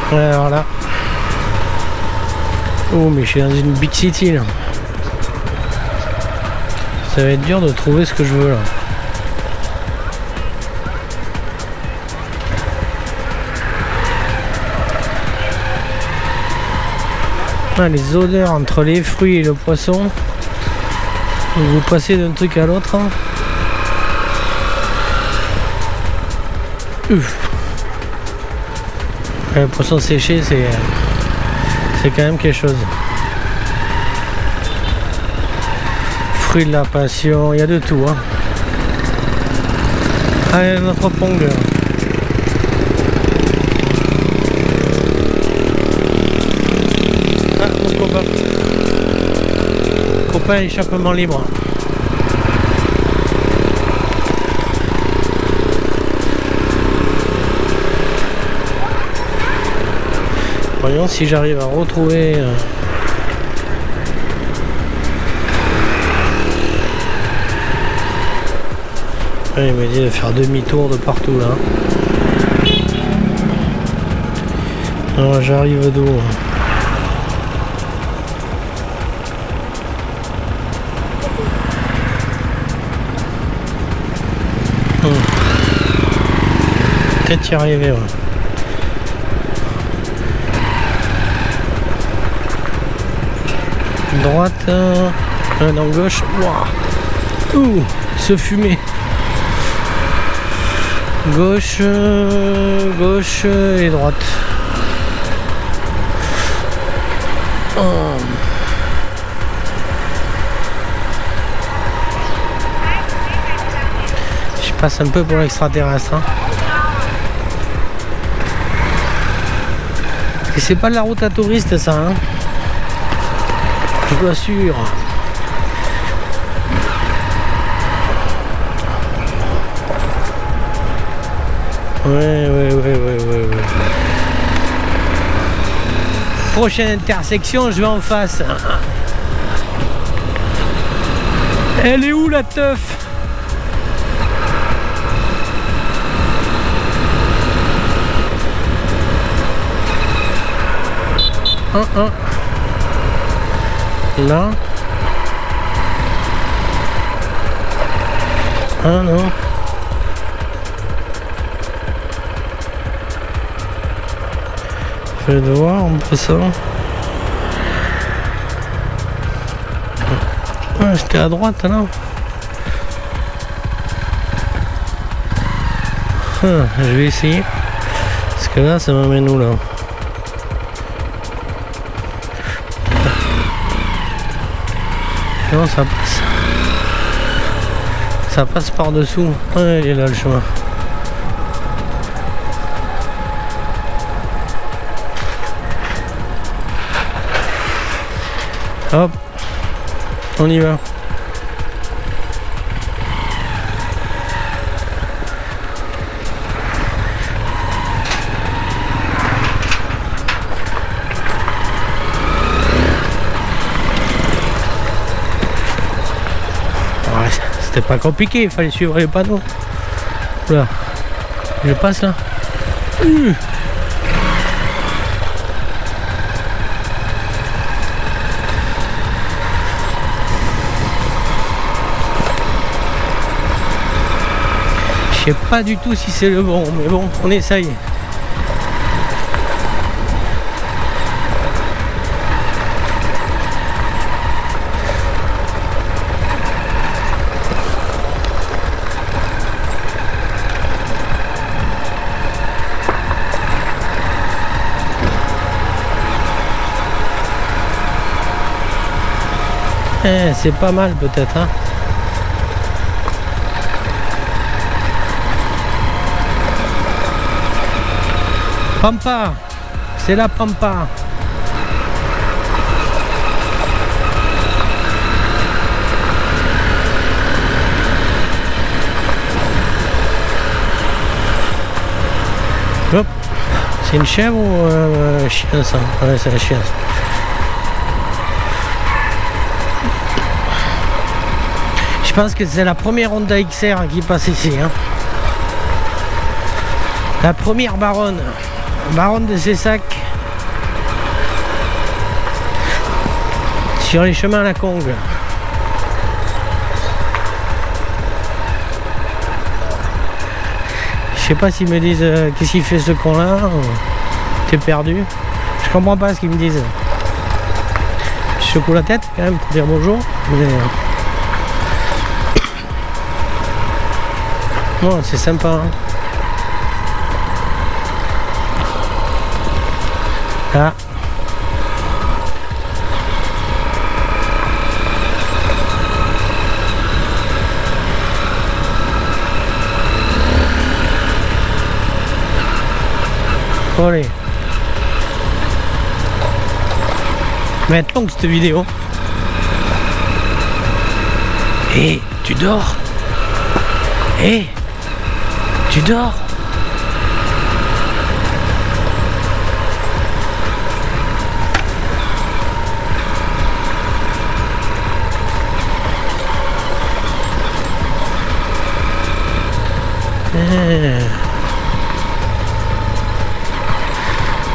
Voilà. Oh, mais je suis dans une big city là. Ça va être dur de trouver ce que je veux là. Ah, les odeurs entre les fruits et le poisson. Vous passez d'un truc à l'autre. Hein. Le poisson séché, c'est quand même quelque chose. Fruits de la passion, il y a de tout. Hein. Allez, notre pong. Ah, mon copain. Copain, échappement libre. Voyons si j'arrive à retrouver il m'a dit de faire demi-tour de partout là. Alors j'arrive d'où? Peut-être y arriver, ouais. Droite, non, gauche. Wow. Ouh, ce fumé. Gauche, gauche et droite. Oh. Je passe un peu pour l'extraterrestre. Hein. Et c'est pas de la route à touristes ça, hein. Je vous l'assure. Ouais. Prochaine intersection, je vais en face. Elle est où la teuf? Là. Ah non. Je vais devoir entre ça. Ouais, j'étais à droite là. Je vais essayer. Parce que là, ça m'amène où là? Non, ça passe. Ça passe par dessous. Ouais, il est là le chemin. Hop, on y va. C'était pas compliqué, il fallait suivre les panneaux. Là, je passe là. Je sais pas du tout si c'est le bon, mais bon, on essaye. C'est pas mal peut-être, hein. Pampa, c'est la Pampa. Hop, c'est une chèvre ou un chien ça? Ouais, c'est un chien. Je pense que c'est la première Honda XR qui passe ici, hein. La première baronne de Cessac sur les chemins à la Congue. Je sais pas s'ils me disent qu'est-ce qu'il fait ce con là, t'es perdu. Je comprends pas ce qu'ils me disent. Je secoue la tête quand même pour dire bonjour, mais bon, c'est sympa, hein. Ah. Allez. Mais être longue cette vidéo. Hé, tu dors? Hé, tu dors?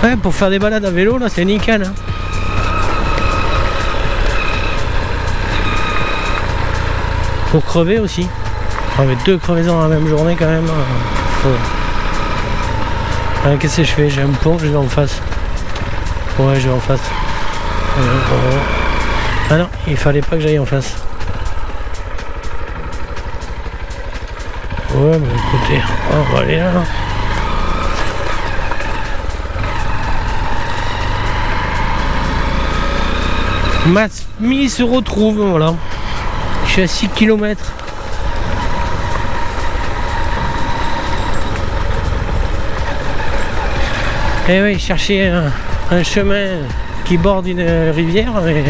Ouais, pour faire des balades à vélo, là, c'est nickel, hein. Pour crever aussi. Avec 2 crevaisons dans la même journée, quand même. Qu'est-ce que je fais? J'ai un pont, je vais en face. Ouais, je vais en face. Ah non, il fallait pas que j'aille en face. Ouais, mais écoutez, on va aller là. Matsmi se retrouve, voilà. Je suis à 6 km. Eh oui, chercher un chemin qui borde une rivière, mais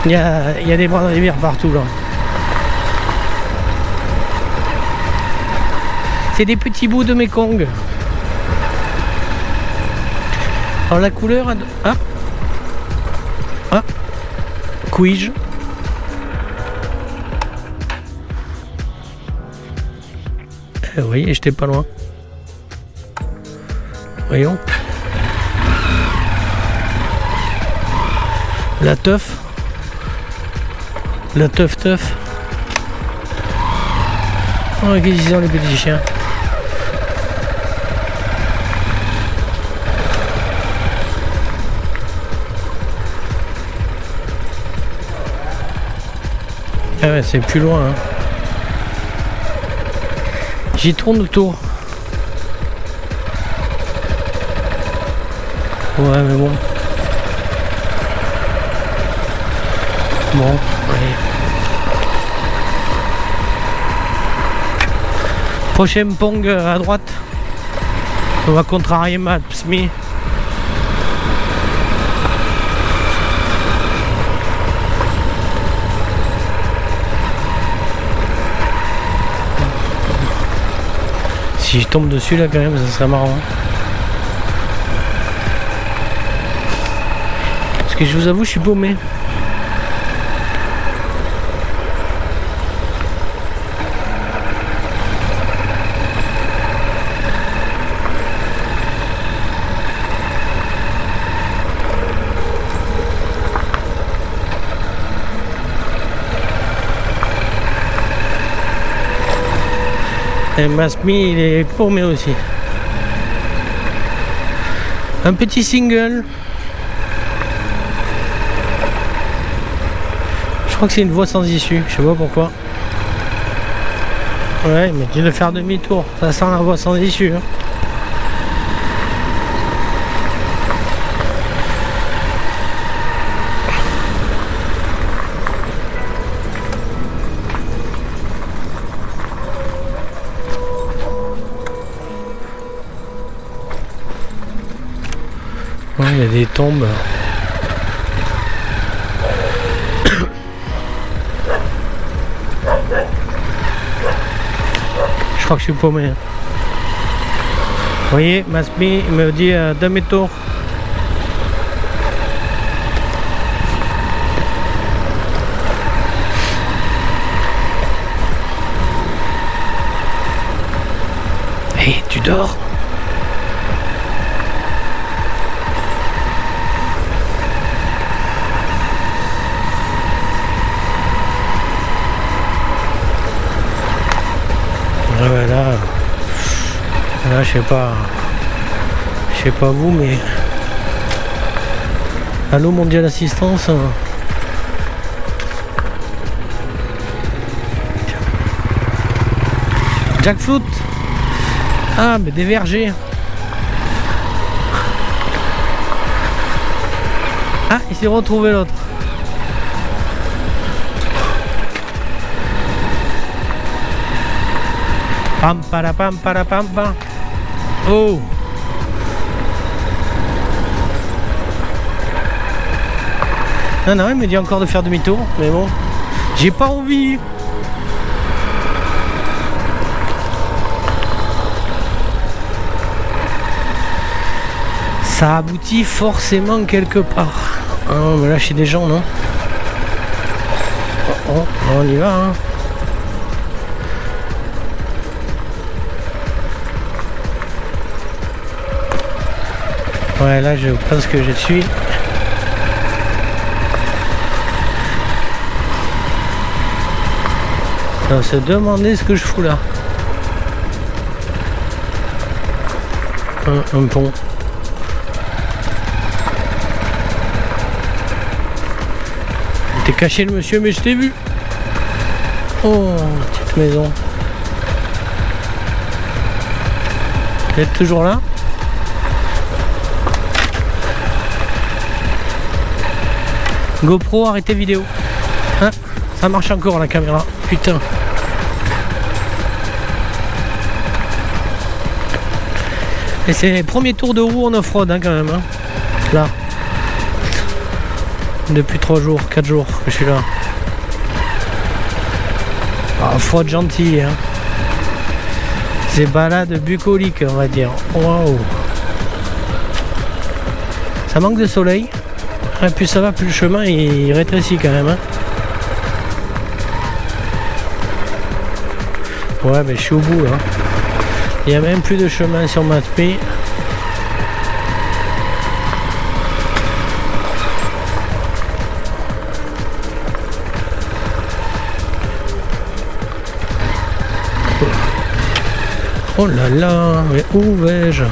il y a des bras de rivière partout là. C'est des petits bouts de Mekong. Alors la couleur... Ah Quige. Vous voyez, j'étais pas loin. Voyons. La teuf. La teuf. Oh, qu'est-ce qu'ils ont les petits chiens. Ah ouais, c'est plus loin. Hein. J'y tourne autour. Ouais, mais bon. Bon, allez. Prochain pong à droite. On va contrarier Maps.me. Si je tombe dessus là quand même, ça serait marrant. Parce que je vous avoue, je suis paumé. Et Maps.me il est paumé aussi. Un petit single. Je crois que c'est une voie sans issue, je sais pas pourquoi. Ouais, mais tu veux faire demi-tour, ça sent la voie sans issue. Hein. Ouais, il y a des tombes. Je crois que je suis paumé. Vous voyez, Maps.me il me dit demi-tour. Hé, tu dors? Ouais, là, je sais pas vous, mais Allô Mondial Assistance. Jackfruit. Ah, mais des vergers. Ah, il s'est retrouvé l'autre. Pam parapam parapam pam. Oh. Non, il me dit encore de faire demi-tour, mais bon, j'ai pas envie. Ça aboutit forcément quelque part. Ah, on va lâcher des gens, non? Oh, on y va, hein. Ouais, là je pense que je suis. On va se demander ce que je fous là. Un pont. T'es caché le monsieur, mais je t'ai vu. Oh, petite maison. Vous êtes toujours là? GoPro, arrêtez vidéo. Hein, ça marche encore la caméra. Putain. Et c'est les premiers tours de roue en off-road hein, quand même. Hein. Là. Depuis 3 jours, 4 jours que je suis là. Ah, off-road gentil. Hein. C'est balade bucolique on va dire. Waouh. Ça manque de soleil. Et plus ça va, plus le chemin il rétrécit quand même. Hein. Ouais, mais je suis au bout là. Il n'y a même plus de chemin sur ma spé. Oh là là, mais où vais-je?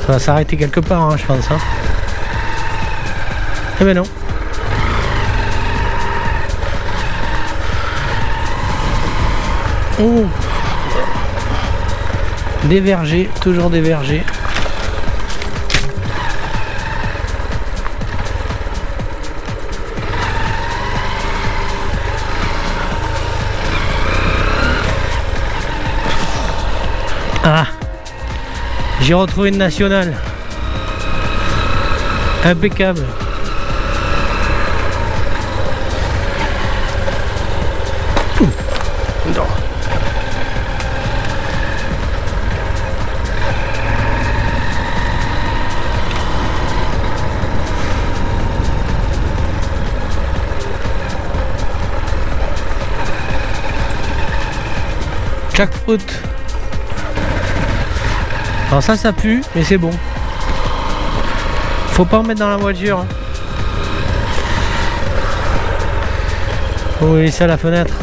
Ça va s'arrêter quelque part, hein, je pense. Hein. Eh ben non. Oh. Des vergers, toujours des vergers. Ah, j'ai retrouvé une nationale. Impeccable. Non. Jackfruit. Alors ça pue, mais c'est bon. Faut pas en mettre dans la voiture. Hein. Faut laisser à la fenêtre.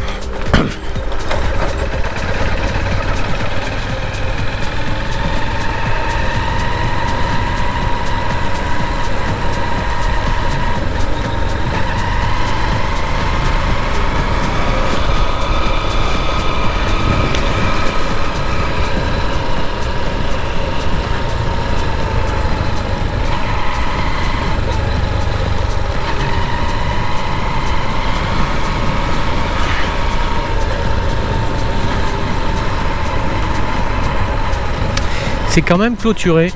C'est quand même clôturé.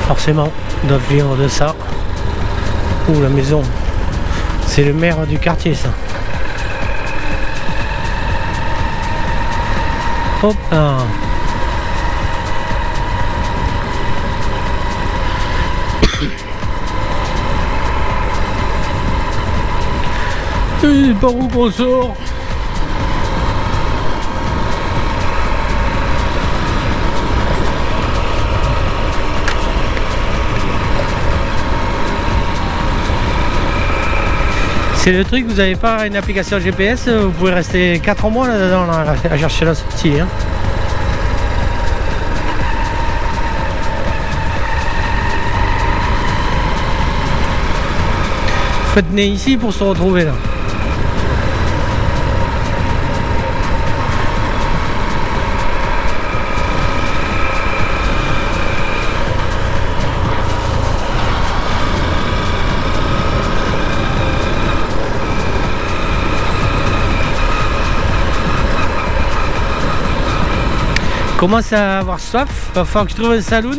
Forcément, ils doivent vivre de ça. Ouh, la maison. C'est le maire du quartier, ça. Hop là. Par où qu'on sort? C'est le truc, vous n'avez pas une application GPS, vous pouvez rester 4 mois là-dedans là, à chercher la sortie. Hein. Faut être né ici pour se retrouver là. Commence à avoir soif, va falloir que je trouve un saloon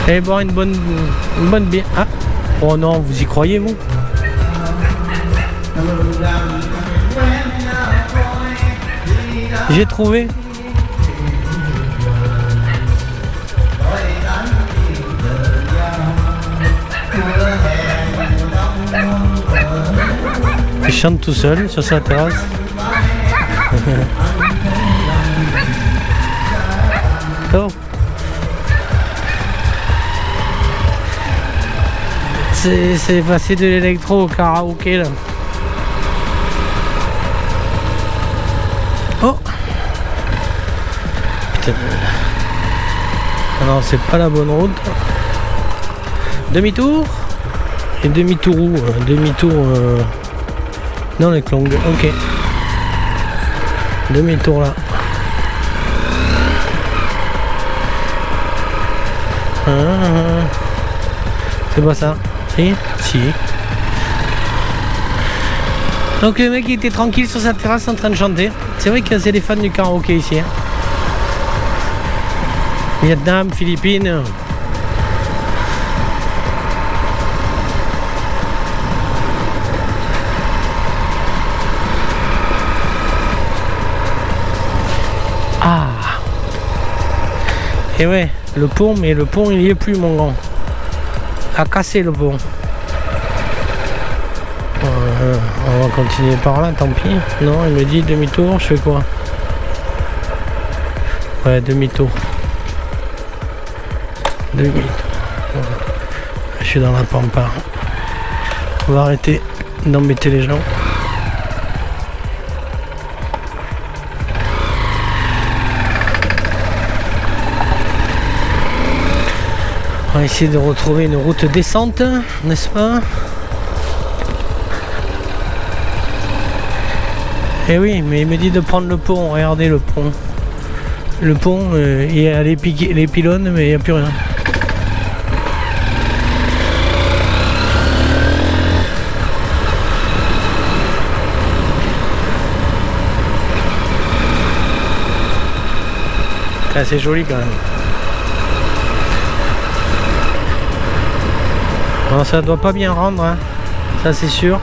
et boire une bonne bière. Ah, oh non, vous y croyez vous? J'ai trouvé. Il chante tout seul sur sa terrasse. Oh. C'est passé de l'électro au karaoké là. Oh putain. Ah non, c'est pas la bonne route. Demi-tour. Et demi-tour où? Demi-tour non, les Clong. Ok. Demi-tour là. C'est pas ça. Si. Donc le mec il était tranquille sur sa terrasse en train de chanter. C'est vrai que c'est des fans du karaoké ici. Hein. Vietnam, Philippines. Ah. Et ouais, le pont, mais le pont il y est plus mon grand. A cassé le pont. On va continuer par là, tant pis. Non, il me dit demi-tour, je fais quoi? Ouais, demi-tour. Demi-tour. Je suis dans la pampa. On va arrêter d'embêter les gens. On va essayer de retrouver une route descente, n'est-ce pas? Eh oui, mais il me dit de prendre le pont. Regardez le pont. Le pont, il y a les pylônes, mais il n'y a plus rien. C'est assez joli quand même. Non, ça doit pas bien rendre, hein. Ça c'est sûr.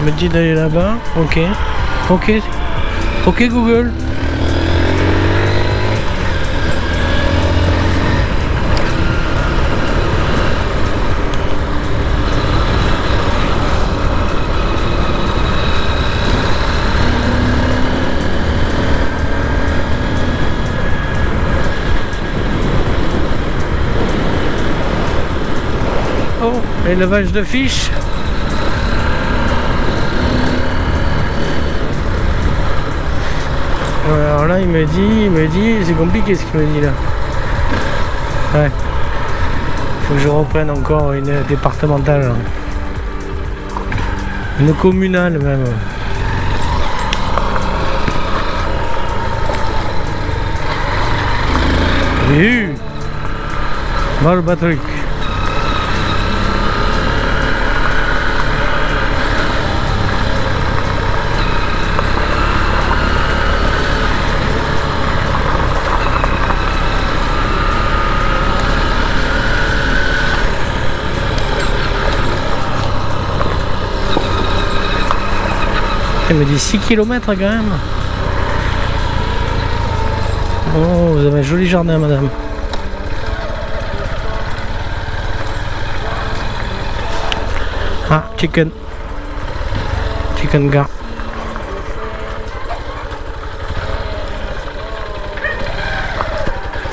On me dit d'aller là-bas. Ok. Ok Google. Oh, élevage de fiches. Alors là il me dit, c'est compliqué ce qu'il me dit là. Ouais. Faut que je reprenne encore une départementale. Une communale même. Mal bas truc. Il me dit 6 km quand même. Oh, vous avez un joli jardin, madame. Ah, chicken gars.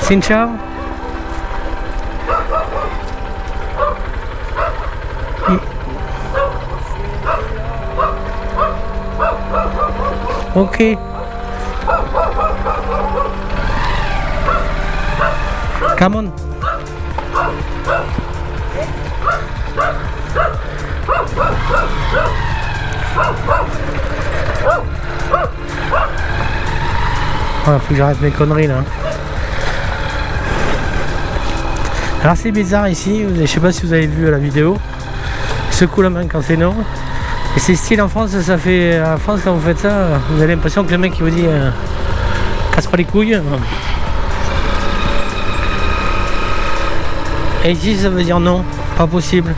Xin chào. Ok. Come on. Voilà, faut que j'arrête mes conneries là. Alors c'est bizarre ici, je sais pas si vous avez vu la vidéo. Je secoue la main quand c'est non. Et c'est style en France, ça fait. En France quand vous faites ça, vous avez l'impression que le mec il vous dit casse pas les couilles. Et ici ça veut dire non, pas possible.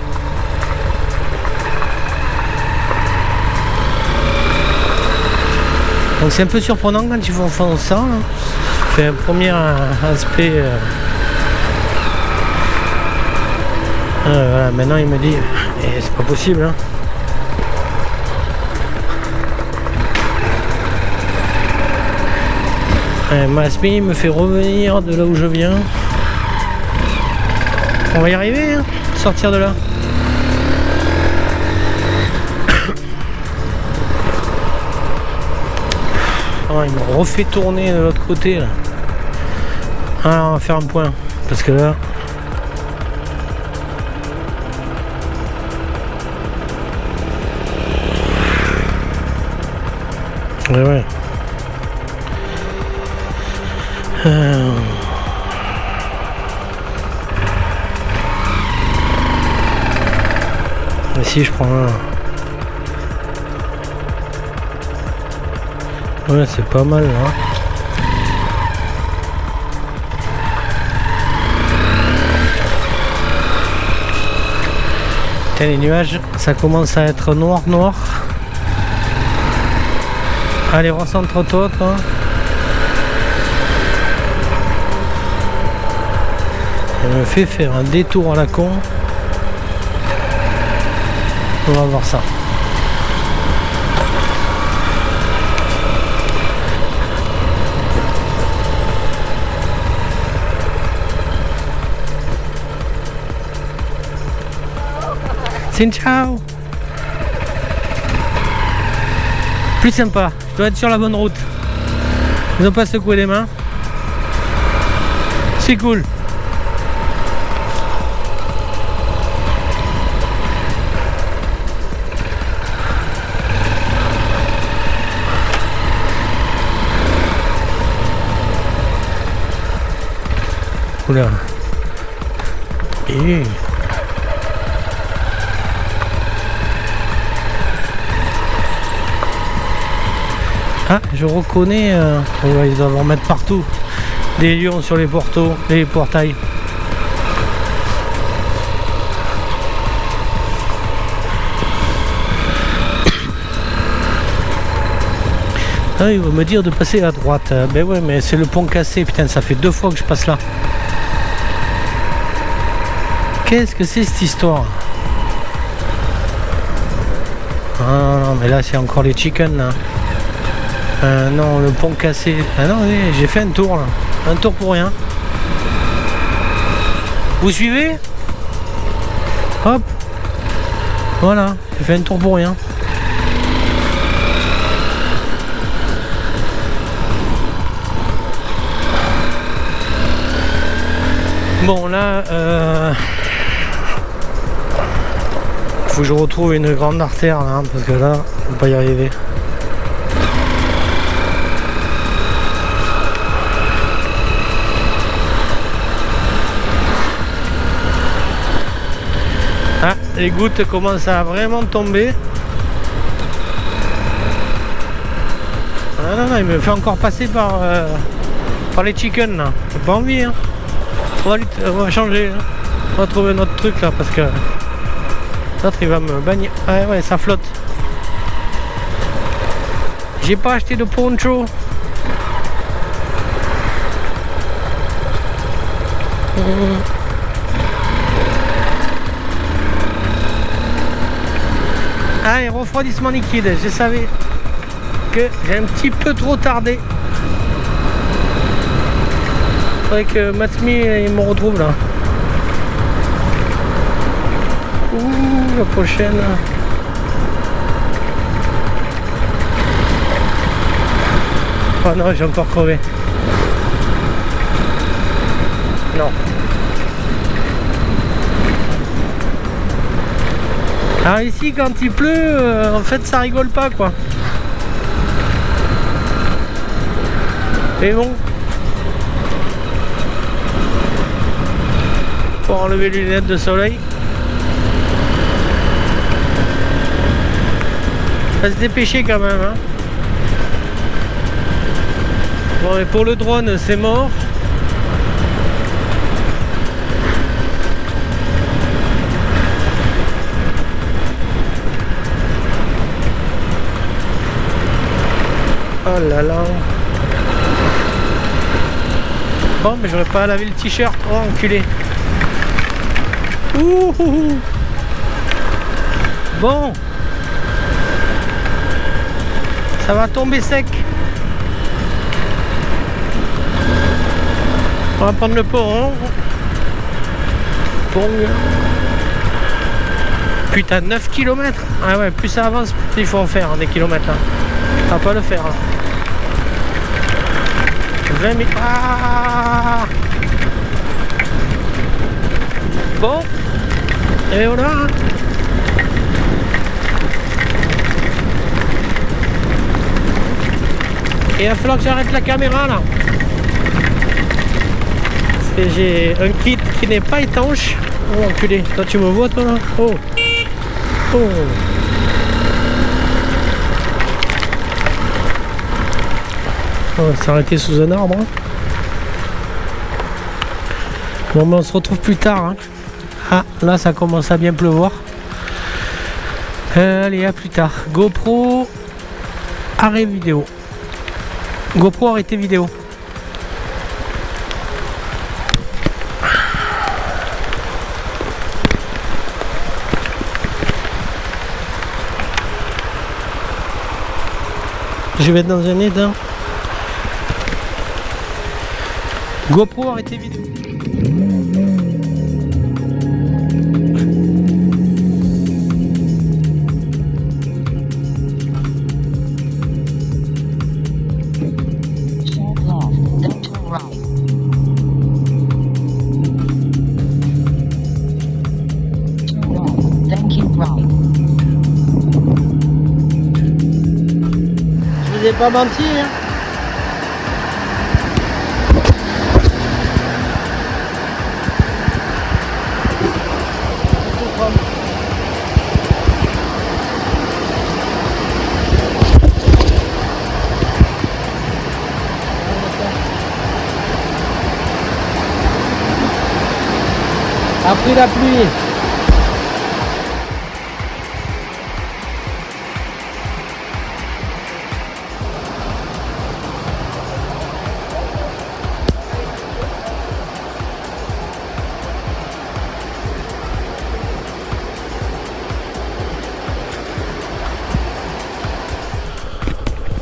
Donc c'est un peu surprenant quand ils font ça. Hein. C'est un premier aspect. Voilà, maintenant il me dit, c'est pas possible. Hein. Masmi me fait revenir de là où je viens. On va y arriver, hein, sortir de là. Oh, il me refait tourner de l'autre côté là. Alors on va faire un point. Parce que là. Ouais. Et si je prends un... Ouais, c'est pas mal là. Tiens, les nuages, ça commence à être noir. Allez, recentre-toi, toi. Elle me fait faire un détour à la con. On va voir ça. Xin ciao. Plus sympa, je dois être sur la bonne route. Ils ont pas secoué les mains. C'est cool. Oula. Et... Ah, je reconnais, ouais, ils doivent en mettre partout. Des lions sur les portails. Ah, il va me dire de passer à droite. Ben ouais, mais c'est le pont cassé. Putain, ça fait 2 fois que je passe là. Qu'est-ce que c'est cette histoire? Ah non, mais là c'est encore les chickens là. Non, le pont cassé. Ah non, oui, j'ai fait un tour là. Un tour pour rien. Vous suivez? Hop. Voilà, j'ai fait un tour pour rien. Bon là, faut que je retrouve une grande artère là, parce que là, on peut pas y arriver. Ah, les gouttes commencent à vraiment tomber. Ah non, il me fait encore passer par les chickens là. J'ai pas envie hein. On va changer. Hein. On va trouver notre truc là parce que l'autre il va me bannir. Ah ouais, ça flotte. J'ai pas acheté de poncho. Allez, refroidissement liquide. Je savais que j'ai un petit peu trop tardé. Faudrait que Matsmi il me retrouve là. Ouh, la prochaine. Oh non, j'ai encore crevé. Non. Alors ici quand il pleut, en fait ça rigole pas quoi. Mais bon. Faut enlever les lunettes de soleil. Ça se dépêcher quand même hein. Bon et pour le drone c'est mort. Oh là là. Bon mais j'aurais pas lavé le t-shirt. Oh enculé. Ouh. Bon. Ça va tomber sec. On va prendre le pont. Pont. Putain, 9 km. Ah ouais, plus ça avance, plus il faut en faire des kilomètres. Hein. Ça va pas le faire. Hein. 20 000. Ah. Bon. Et voilà. Et il va falloir que j'arrête la caméra là. que j'ai un kit qui n'est pas étanche. Oh enculé, toi tu me vois toi là? Oh. Oh. On va s'arrêter sous un arbre. Bon mais on se retrouve plus tard. Hein. Ah là ça commence à bien pleuvoir. Allez à plus tard. GoPro arrêt vidéo. GoPro arrêtez vidéo. Je vais être dans un état. GoPro arrêtez vidéo. Je vous ai pas menti hein. Après la pluie.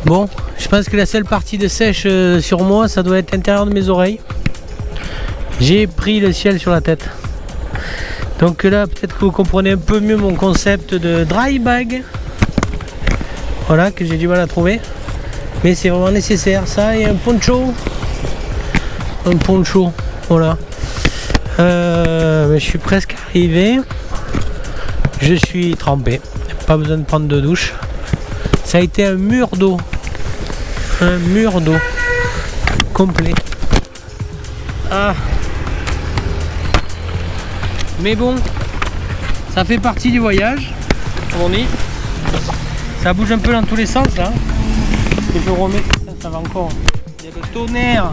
Bon, je pense que la seule partie de sèche sur moi, ça doit être l'intérieur de mes oreilles. J'ai pris le ciel sur la tête. Donc là, peut-être que vous comprenez un peu mieux mon concept de dry bag. Voilà, que j'ai du mal à trouver. Mais c'est vraiment nécessaire. Ça et un poncho. Un poncho, voilà. Je suis presque arrivé. Je suis trempé. Pas besoin de prendre de douche. Ça a été un mur d'eau. Un mur d'eau. Complet. Ah. Mais bon, ça fait partie du voyage, comme on dit. Ça bouge un peu dans tous les sens là. Et je remets, ça va encore. Il y a le tonnerre.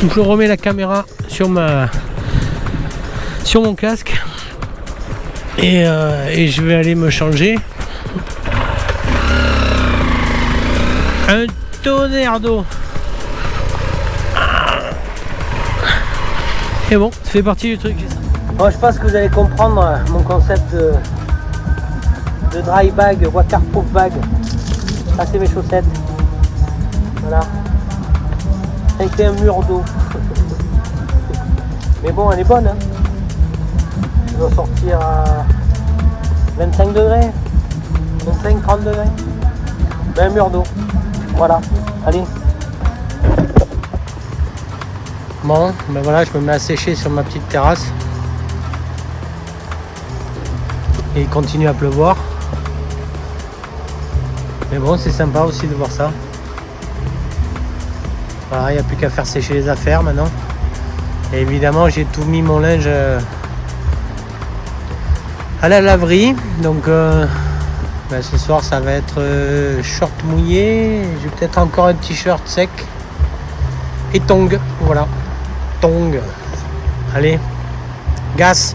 Je remets la caméra sur mon casque. Et je vais aller me changer. Un tonnerre d'eau. Et bon, ça fait partie du truc. Bon, je pense que vous allez comprendre mon concept de dry bag, waterproof bag. Ça c'est mes chaussettes. Voilà. Ça a été un mur d'eau. Mais bon, elle est bonne. Hein. Je dois sortir à 25 degrés. 25-30 degrés. Mais un mur d'eau. Voilà. Allez. Bon, ben voilà, je me mets à sécher sur ma petite terrasse. Et il continue à pleuvoir. Mais bon, c'est sympa aussi de voir ça. Voilà, il n'y a plus qu'à faire sécher les affaires maintenant. Et évidemment, j'ai tout mis mon linge à la laverie. Donc, ben ce soir, ça va être short mouillé. J'ai peut-être encore un t-shirt sec. Et tongs, voilà. Tongs. Allez, gaz.